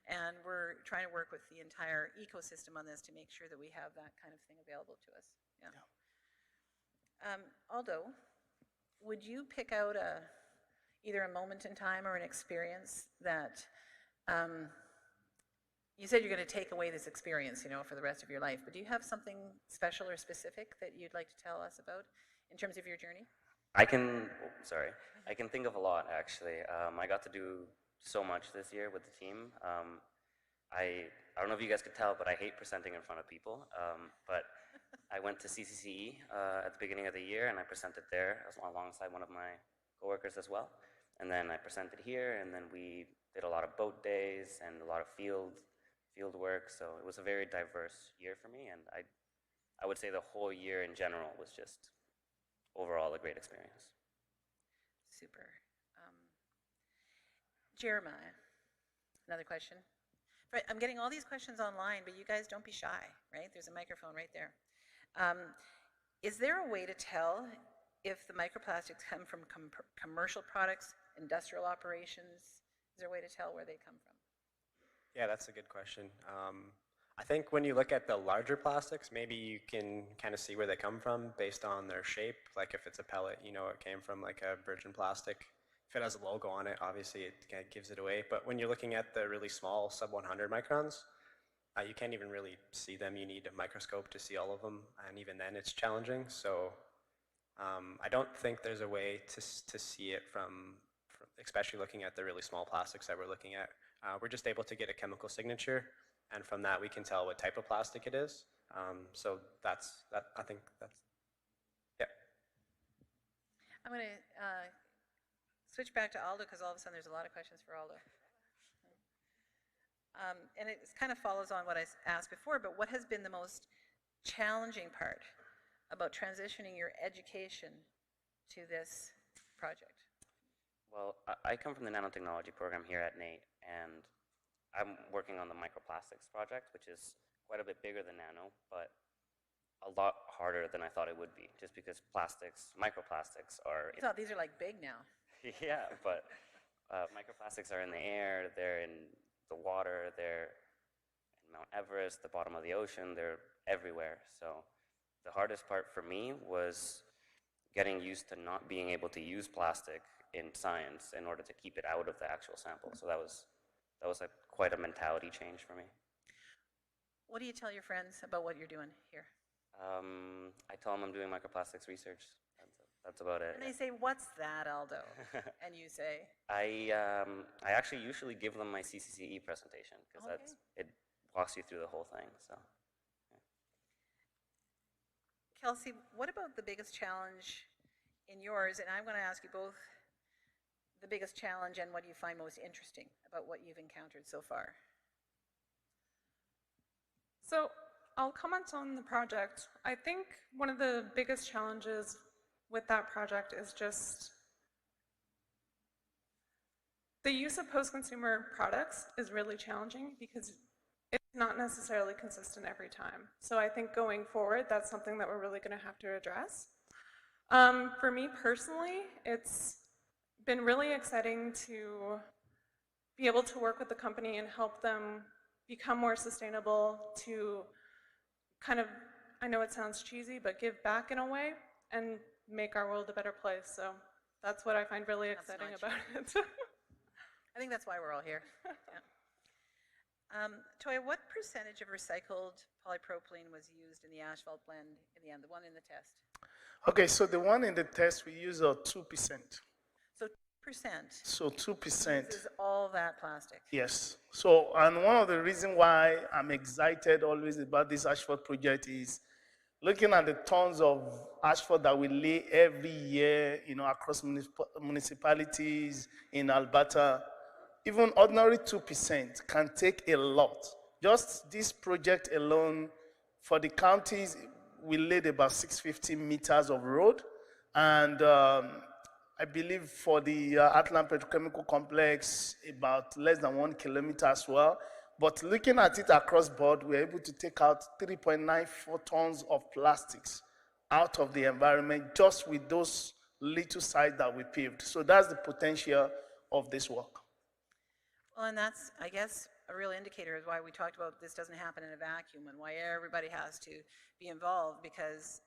and we're trying to work with the entire ecosystem on this to make sure that we have that kind of thing available to us. Yeah. Aldo, would you pick out either a moment in time or an experience that you said you're going to take away this experience, for the rest of your life, but do you have something special or specific that you'd like to tell us about in terms of your journey? I can think of a lot, actually. I got to do so much this year with the team. I don't know if you guys could tell, but I hate presenting in front of people. But I went to CCCE at the beginning of the year, and I presented there alongside one of my coworkers as well. And then I presented here, and then we did a lot of boat days and a lot of field work. So it was a very diverse year for me, and I would say the whole year in general was just overall a great experience. Super. Jeremiah, another question. Right, I'm getting all these questions online, but you guys don't be shy, right? There's a microphone right there. Is there a way to tell if the microplastics come from commercial products, industrial operations? Is there a way to tell where they come from? Yeah, that's a good question. I think when you look at the larger plastics, maybe you can kind of see where they come from based on their shape. Like if it's a pellet, it came from like a virgin plastic. If it has a logo on it, obviously it kind of gives it away. But when you're looking at the really small sub 100 microns, you can't even really see them. You need a microscope to see all of them, and even then it's challenging. So I don't think there's a way to see it from especially looking at the really small plastics that we're looking at. We're just able to get a chemical signature, and from that we can tell what type of plastic it is. So that's that. I think that's, yeah. I'm going to switch back to Aldo, because all of a sudden there's a lot of questions for Aldo. And it kind of follows on what I asked before, but what has been the most challenging part about transitioning your education to this project? Well, I come from the nanotechnology program here at NAIT, and I'm working on the microplastics project, which is quite a bit bigger than nano, but a lot harder than I thought it would be, just because plastics, microplastics are, I thought these are like big now. yeah, but microplastics are in the air, they're in the water, they're in Mount Everest, the bottom of the ocean, they're everywhere. So the hardest part for me was getting used to not being able to use plastic in science in order to keep it out of the actual sample. So that was quite a mentality change for me. What do you tell your friends about what you're doing here? I tell them I'm doing microplastics research. That's about it. And they say, "What's that, Aldo?" And you say, I actually usually give them my CCCE presentation because it walks you through the whole thing. So, Kelsey, what about the biggest challenge in yours? And I'm going to ask you both the biggest challenge and what you find most interesting about what you've encountered so far. So I'll comment on the project. I think one of the biggest challenges with that project is just the use of post-consumer products is really challenging because it's not necessarily consistent every time. So I think going forward, that's something that we're really going to have to address. For me personally, it's been really exciting to be able to work with the company and help them become more sustainable, to kind of, I know it sounds cheesy, but give back in a way and make our world a better place. So that's what I find really exciting about it. I think that's why we're all here. Yeah. Toya, what percentage of recycled polypropylene was used in the asphalt blend in the end, the one in the test? Okay, so the one in the test, we use 2%. So 2%. So 2%. This is all that plastic. Yes. So, and one of the reasons why I'm excited always about this asphalt project is looking at the tons of asphalt that we lay every year, across municipalities in Alberta. Even ordinary 2% can take a lot. Just this project alone, for the counties, we laid about 650 meters of road, and I believe for the Heartland Petrochemical Complex, about less than 1 kilometer as well. But looking at it across board, we're able to take out 3.94 tons of plastics out of the environment just with those little sites that we paved. So that's the potential of this work. Well, and that's, I guess, a real indicator is why we talked about this doesn't happen in a vacuum and why everybody has to be involved, because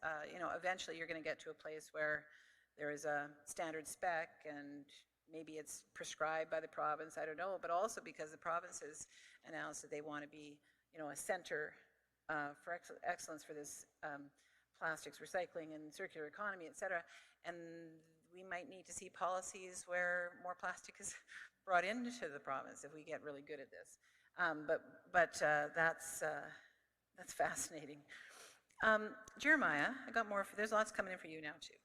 eventually you're going to get to a place where there is a standard spec and maybe it's prescribed by the province, I don't know, but also because the province has announced that they want to be, a center for excellence for this plastics recycling and circular economy, et cetera. And we might need to see policies where more plastic is brought into the province if we get really good at this. But that's fascinating. Jeremiah, I got more. There's lots coming in for you now too.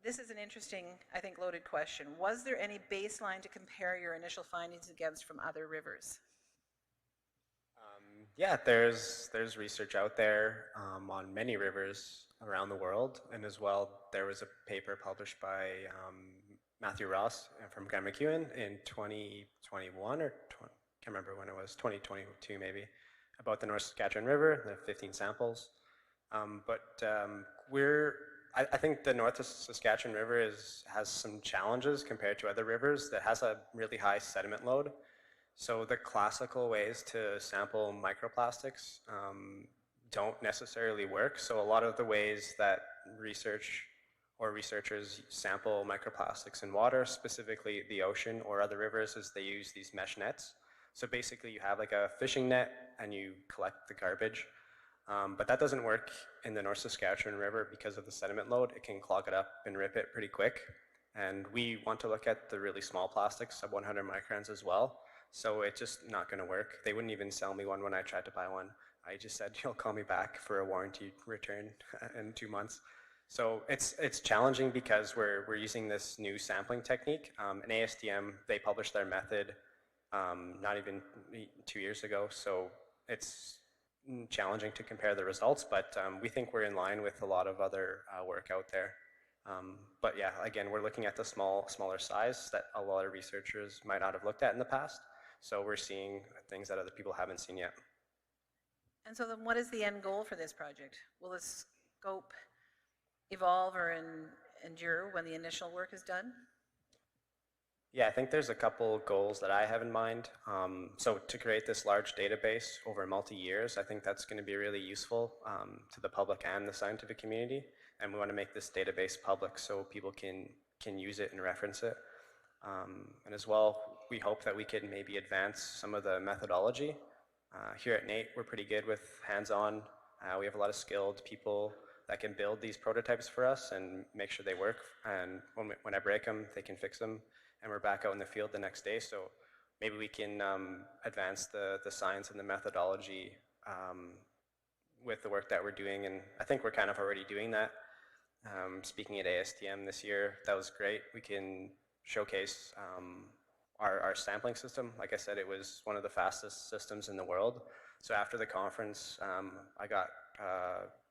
This is an interesting, I think, loaded question. Was there any baseline to compare your initial findings against from other rivers? Yeah, there's research out there on many rivers around the world, and as well, there was a paper published by Matthew Ross from Grand McEwen in 2021 or can't remember when it was, 2022 maybe, about the North Saskatchewan River, the 15 samples. I think the North Saskatchewan River has some challenges compared to other rivers that has a really high sediment load. So the classical ways to sample microplastics don't necessarily work. So a lot of the ways that researchers sample microplastics in water, specifically the ocean or other rivers, is they use these mesh nets. So basically you have like a fishing net and you collect the garbage. But that doesn't work in the North Saskatchewan River because of the sediment load. It can clog it up and rip it pretty quick. And we want to look at the really small plastics, sub 100 microns as well. So it's just not going to work. They wouldn't even sell me one when I tried to buy one. I just said, you'll call me back for a warranty return in 2 months. So it's challenging because we're using this new sampling technique. And ASTM, they published their method not even 2 years ago. So challenging to compare the results, but we think we're in line with a lot of other work out there. But yeah, again, we're looking at the smaller size that a lot of researchers might not have looked at in the past. So we're seeing things that other people haven't seen yet. And so then what is the end goal for this project? Will the scope evolve or endure when the initial work is done? Yeah, I think there's a couple goals that I have in mind. So to create this large database over multi-years, I think that's going to be really useful to the public and the scientific community. And we want to make this database public so people can use it and reference it. And as well, we hope that we can maybe advance some of the methodology. Here at NAIT, we're pretty good with hands-on. We have a lot of skilled people that can build these prototypes for us and make sure they work. And when I break them, they can fix them. And we're back out in the field the next day. So maybe we can advance the science and the methodology with the work that we're doing. And I think we're kind of already doing that. Speaking at ASTM this year, that was great. We can showcase our sampling system. Like I said, it was one of the fastest systems in the world. So after the conference, I got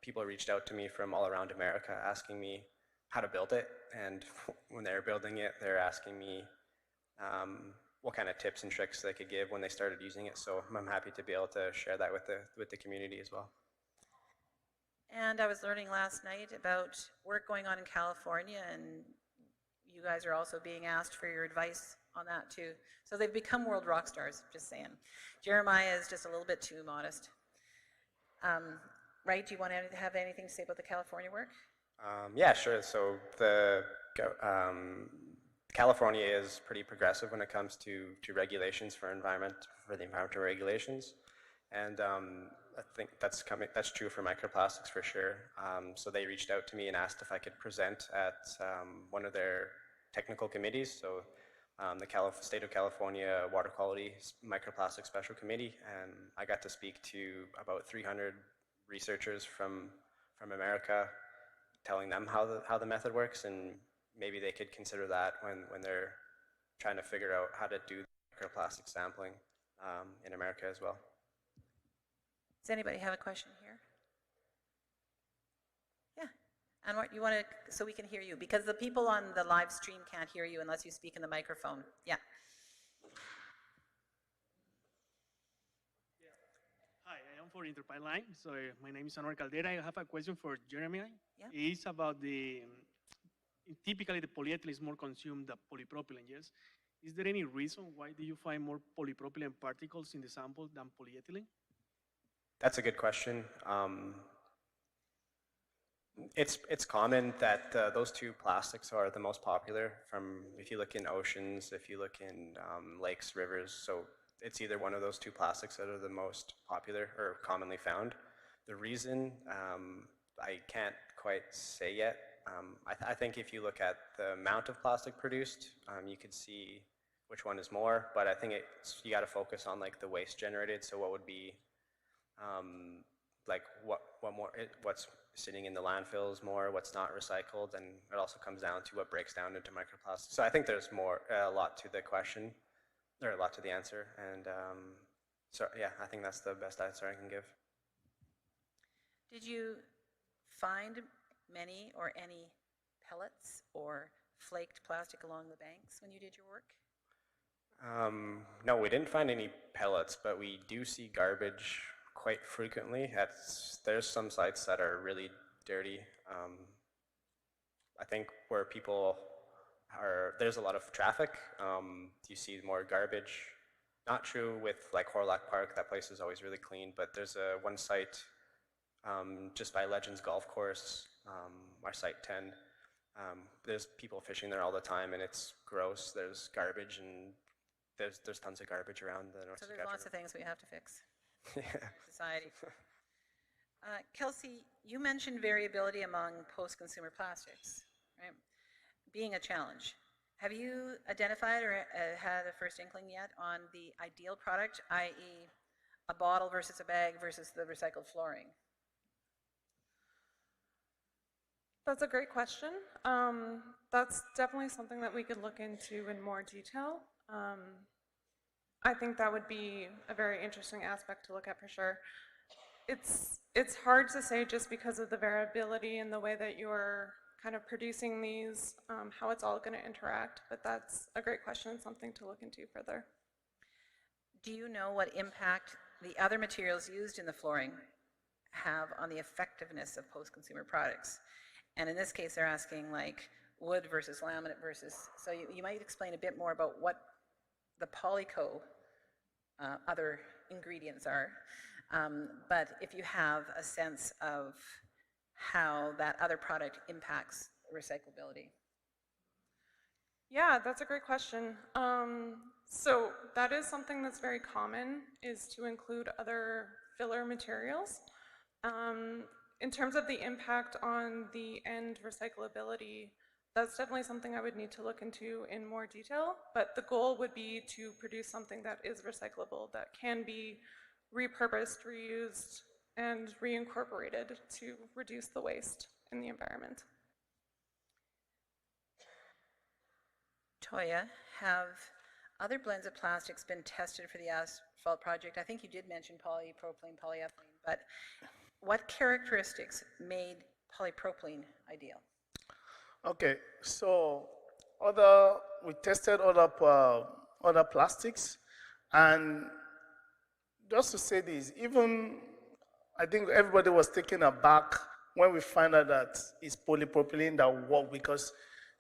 people reached out to me from all around America asking me how to build it. And when they were building it, they're asking me what kind of tips and tricks they could give when they started using it. So I'm happy to be able to share that with the community as well. And I was learning last night about work going on in California, and you guys are also being asked for your advice on that too. So they've become world rock stars, just saying. Jeremiah is just a little bit too modest. Right, do you want to have anything to say about the California work? Yeah, sure. So California is pretty progressive when it comes to regulations for the environmental regulations, and I think that's true for microplastics for sure. So they reached out to me and asked if I could present at one of their technical committees. So the State of California Water Quality Microplastic Special Committee, and I got to speak to about 300 researchers from America, telling them how the method works, and maybe they could consider that when they're trying to figure out how to do microplastic sampling in America as well. Does anybody have a question here? Yeah, and what you want to, so we can hear you, because the people on the live stream can't hear you unless you speak in the microphone. Yeah. Hi, I am for Interpipeline. So my name is Anwar Caldera. I have a question for Jeremy. Yeah. It's about typically the polyethylene is more consumed than polypropylene, yes? Is there any reason why do you find more polypropylene particles in the sample than polyethylene? That's a good question. It's common that those two plastics are the most popular. If you look in oceans, if you look in lakes, rivers, so it's either one of those two plastics that are the most popular or commonly found. The reason I can't quite say yet. I think if you look at the amount of plastic produced, you could see which one is more. But I think you got to focus on like the waste generated. So what would be like what's sitting in the landfills more, what's not recycled, and it also comes down to what breaks down into microplastics. So I think there's a lot to the question, or a lot to the answer, and so yeah, I think that's the best answer I can give. Did you find many or any pellets or flaked plastic along the banks when you did your work? No, we didn't find any pellets, but we do see garbage quite frequently. There's some sites that are really dirty. I think where people there's a lot of traffic. You see more garbage. Not true with like Horlock Park. That place is always really clean, but there's one site just by Legends Golf Course, our site 10. There's people fishing there all the time, and it's gross. There's garbage, and there's tons of garbage around the North So Saskatchewan. there's lots of things we have to fix. Yeah. Society. Kelsey, you mentioned variability among post-consumer plastics, right? Being a challenge. Have you identified or had a first inkling yet on the ideal product, i.e. a bottle versus a bag versus the recycled flooring? That's a great question. That's definitely something that we could look into in more detail. I think that would be a very interesting aspect to look at for sure. it's hard to say just because of the variability in the way that you're kind of producing these, how it's all going to interact, but that's a great question and something to look into further. Do you know what impact the other materials used in the flooring have on the effectiveness of post-consumer products? And in this case, they're asking like wood versus laminate versus, so you might explain a bit more about what the Polyco other ingredients are. But if you have a sense of how that other product impacts recyclability. Yeah, that's a great question. So that is something that's very common, is to include other filler materials. In terms of the impact on the end recyclability, that's definitely something I would need to look into in more detail, but the goal would be to produce something that is recyclable, that can be repurposed, reused, and reincorporated to reduce the waste in the environment. Toya, have other blends of plastics been tested for the asphalt project? I think you did mention polypropylene, polyethylene, but what characteristics made polypropylene ideal? Okay, so we tested other plastics, and just to say this, even I think everybody was taken aback when we found out that it's polypropylene that worked, because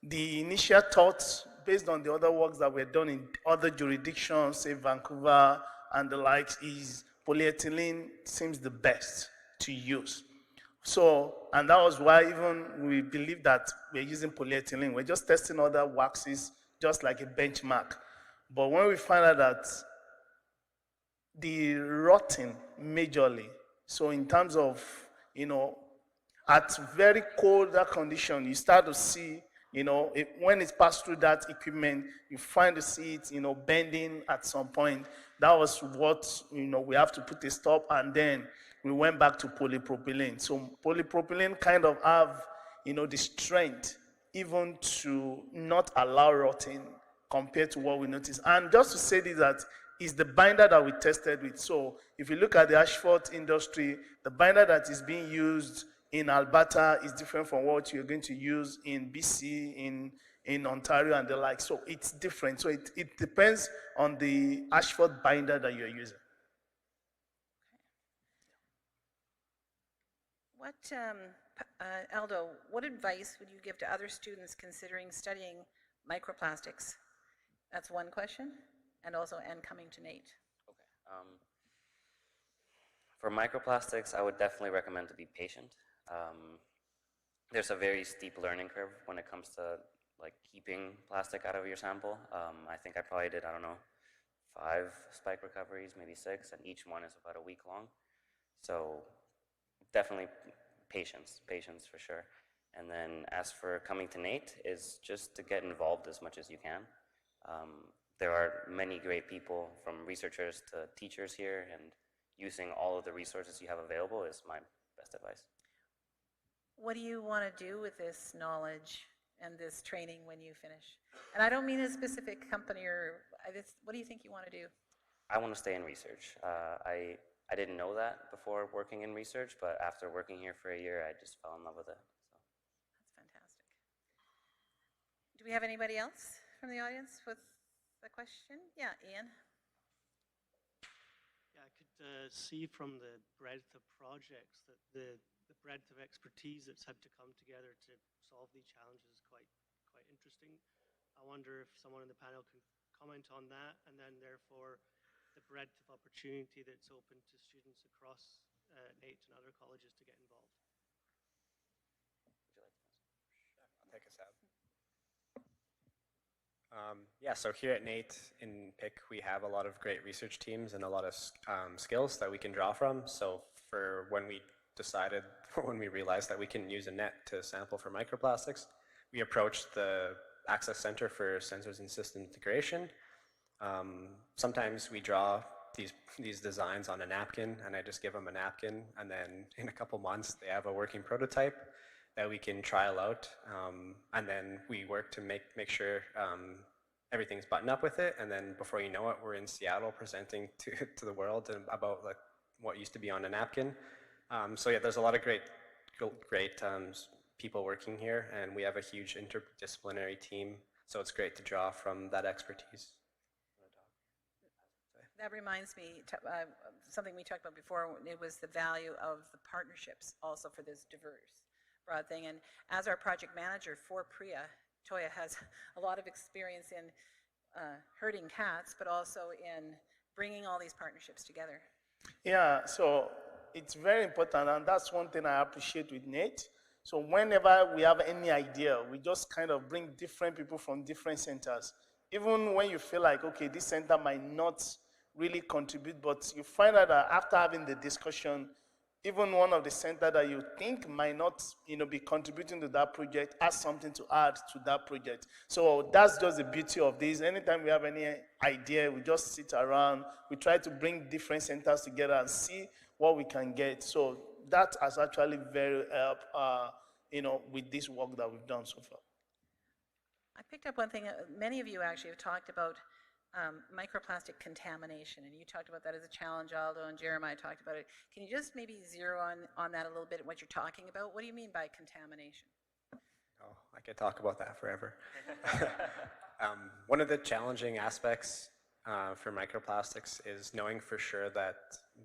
the initial thoughts, based on the other works that were done in other jurisdictions, say Vancouver and the likes, is polyethylene seems the best to use. So, and that was why even we believe that we're using polyethylene. We're just testing other waxes, just like a benchmark. But when we find out that the rotting majorly, so in terms of, at very colder condition, you start to see, when it's passed through that equipment, you find to see it, bending at some point. That was what, we have to put a stop, and then we went back to polypropylene. So polypropylene kind of have, the strength even to not allow rotting compared to what we noticed. And just to say this, that is the binder that we tested with. So if you look at the asphalt industry, the binder that is being used in Alberta is different from what you're going to use in BC, in Ontario and the like. So it's different. So it depends on the asphalt binder that you're using. What, Aldo, what advice would you give to other students considering studying microplastics? That's one question, and coming to NAIT. Okay. For microplastics, I would definitely recommend to be patient. There's a very steep learning curve when it comes to keeping plastic out of your sample. I think I probably did, 5 spike recoveries, maybe 6, and each one is about a week long. So definitely patience for sure. And then as for coming to NAIT, is just to get involved as much as you can. There are many great people, from researchers to teachers here, and using all of the resources you have available is my best advice. What do you want to do with this knowledge and this training when you finish? And I don't mean a specific company what do you think you want to do? I want to stay in research. I didn't know that before working in research, but after working here for a year, I just fell in love with it. So. That's fantastic. Do we have anybody else from the audience with a question? Yeah, Ian. Yeah, I could see from the breadth of projects that the breadth of expertise that's had to come together to solve these challenges is quite interesting. I wonder if someone in the panel can comment on that, and then therefore the breadth of opportunity that's open to students across NAIT and other colleges to get involved. Would you like to answer? I'll take a stab. Yeah, so here at NAIT in PIC, we have a lot of great research teams and a lot of skills that we can draw from. So for when we realized that we can use a net to sample for microplastics, we approached the Access Center for Sensors and System Integration. Sometimes we draw these designs on a napkin, and I just give them a napkin, and then in a couple months they have a working prototype that we can trial out, and then we work to make sure everything's buttoned up with it, and then before you know it, we're in Seattle presenting to the world about what used to be on a napkin. So yeah, there's a lot of great people working here, and we have a huge interdisciplinary team, so it's great to draw from that expertise. That reminds me, something we talked about before, it was the value of the partnerships also for this diverse, broad thing. And as our project manager for PRIA, Toya has a lot of experience in herding cats, but also in bringing all these partnerships together. Yeah, so it's very important, and that's one thing I appreciate with NAIT. So whenever we have any idea, we just kind of bring different people from different centers. Even when you feel like, okay, this center might not really contribute, but you find out that after having the discussion, even one of the center that you think might not, be contributing to that project has something to add to that project. So that's just the beauty of this. Anytime we have any idea, we just sit around, we try to bring different centers together and see what we can get. So that has actually very helped, with this work that we've done so far. I picked up one thing, many of you actually have talked about microplastic contamination, and you talked about that as a challenge, Aldo, and Jeremiah talked about it. Can you just maybe zero on that a little bit, what you're talking about? What do you mean by contamination? Oh, I could talk about that forever. One of the challenging aspects for microplastics is knowing for sure that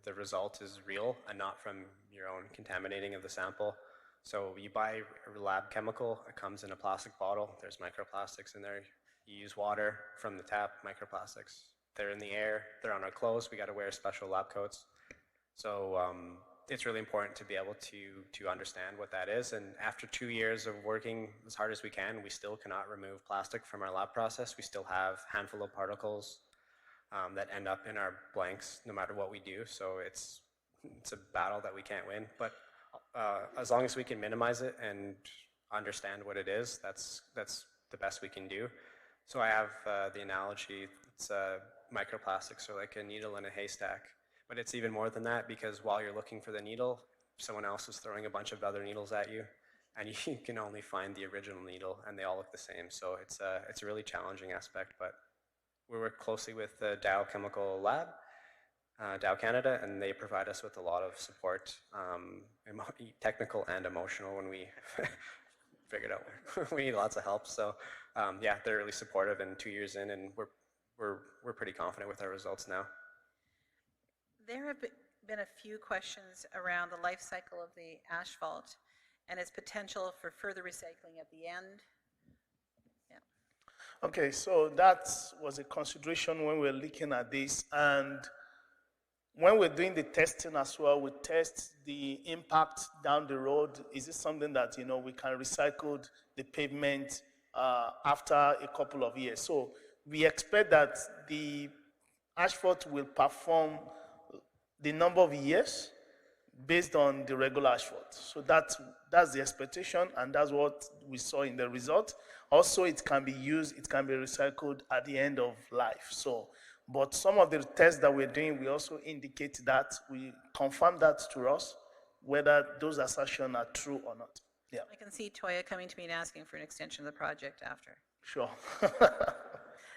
the result is real and not from your own contaminating of the sample. So you buy a lab chemical, it comes in a plastic bottle, there's microplastics in there. You use water from the tap, microplastics. They're in the air, they're on our clothes, we got to wear special lab coats. So it's really important to be able to understand what that is. And after 2 years of working as hard as we can, we still cannot remove plastic from our lab process. We still have a handful of particles that end up in our blanks no matter what we do. So it's a battle that we can't win. But as long as we can minimize it and understand what it is, that's the best we can do. So I have the analogy, it's microplastics are like a needle in a haystack, but it's even more than that because while you're looking for the needle, someone else is throwing a bunch of other needles at you, and you can only find the original needle, and they all look the same. So it's a really challenging aspect, but we work closely with the Dow Chemical Lab, Dow Canada, and they provide us with a lot of support, technical and emotional when we figured out we need lots of help. So yeah, they're really supportive, and 2 years in, and we're pretty confident with our results now. There have been a few questions around the life cycle of the asphalt and its potential for further recycling at the end. Yeah. Okay, so that was a consideration when we were looking at this, and when we're doing the testing as well, we test the impact down the road. Is it something that, we can recycle the pavement after a couple of years? So we expect that the asphalt will perform the number of years based on the regular asphalt. So that's the expectation, and that's what we saw in the result. Also, it can be used, it can be recycled at the end of life. So, but some of the tests that we're doing, we also indicate that, we confirm that to us, whether those assertions are true or not. Yeah. I can see Toya coming to me and asking for an extension of the project after. Sure.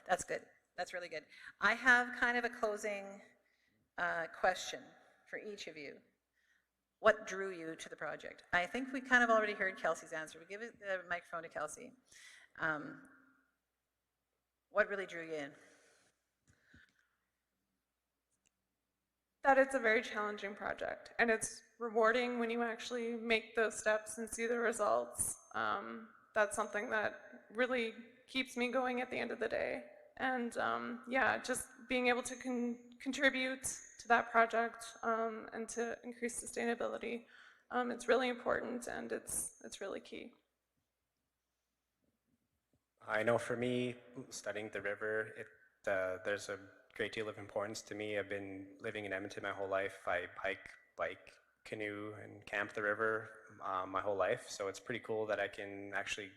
That's good. That's really good. I have kind of a closing question for each of you. What drew you to the project? I think we kind of already heard Kelsey's answer. We give the microphone to Kelsey. What really drew you in? That it's a very challenging project, and it's rewarding when you actually make those steps and see the results. That's something that really keeps me going at the end of the day. And yeah, just being able to contribute to that project and to increase sustainability, it's really important, and it's really key. I know for me, studying the river, there's a great deal of importance to me. I've been living in Edmonton my whole life. I bike, canoe, and camp the river my whole life. So it's pretty cool that I can actually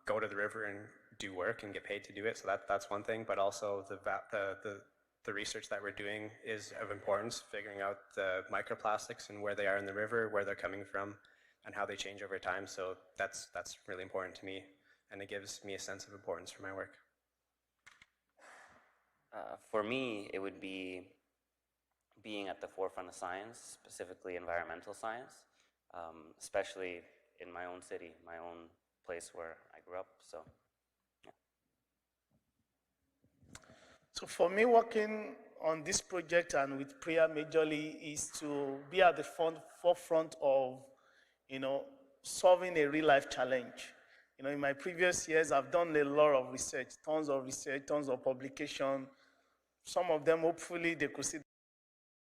go to the river and do work and get paid to do it. So that's one thing. But also the research that we're doing is of importance, figuring out the microplastics and where they are in the river, where they're coming from, and how they change over time. So that's really important to me, and it gives me a sense of importance for my work. For me, it would be being at the forefront of science, specifically environmental science, especially in my own city, my own place where I grew up. So, yeah. So for me, working on this project and with PRIA majorly is to be at the forefront of, solving a real life challenge. In my previous years, I've done a lot of research, tons of publication. Some of them, hopefully, they could see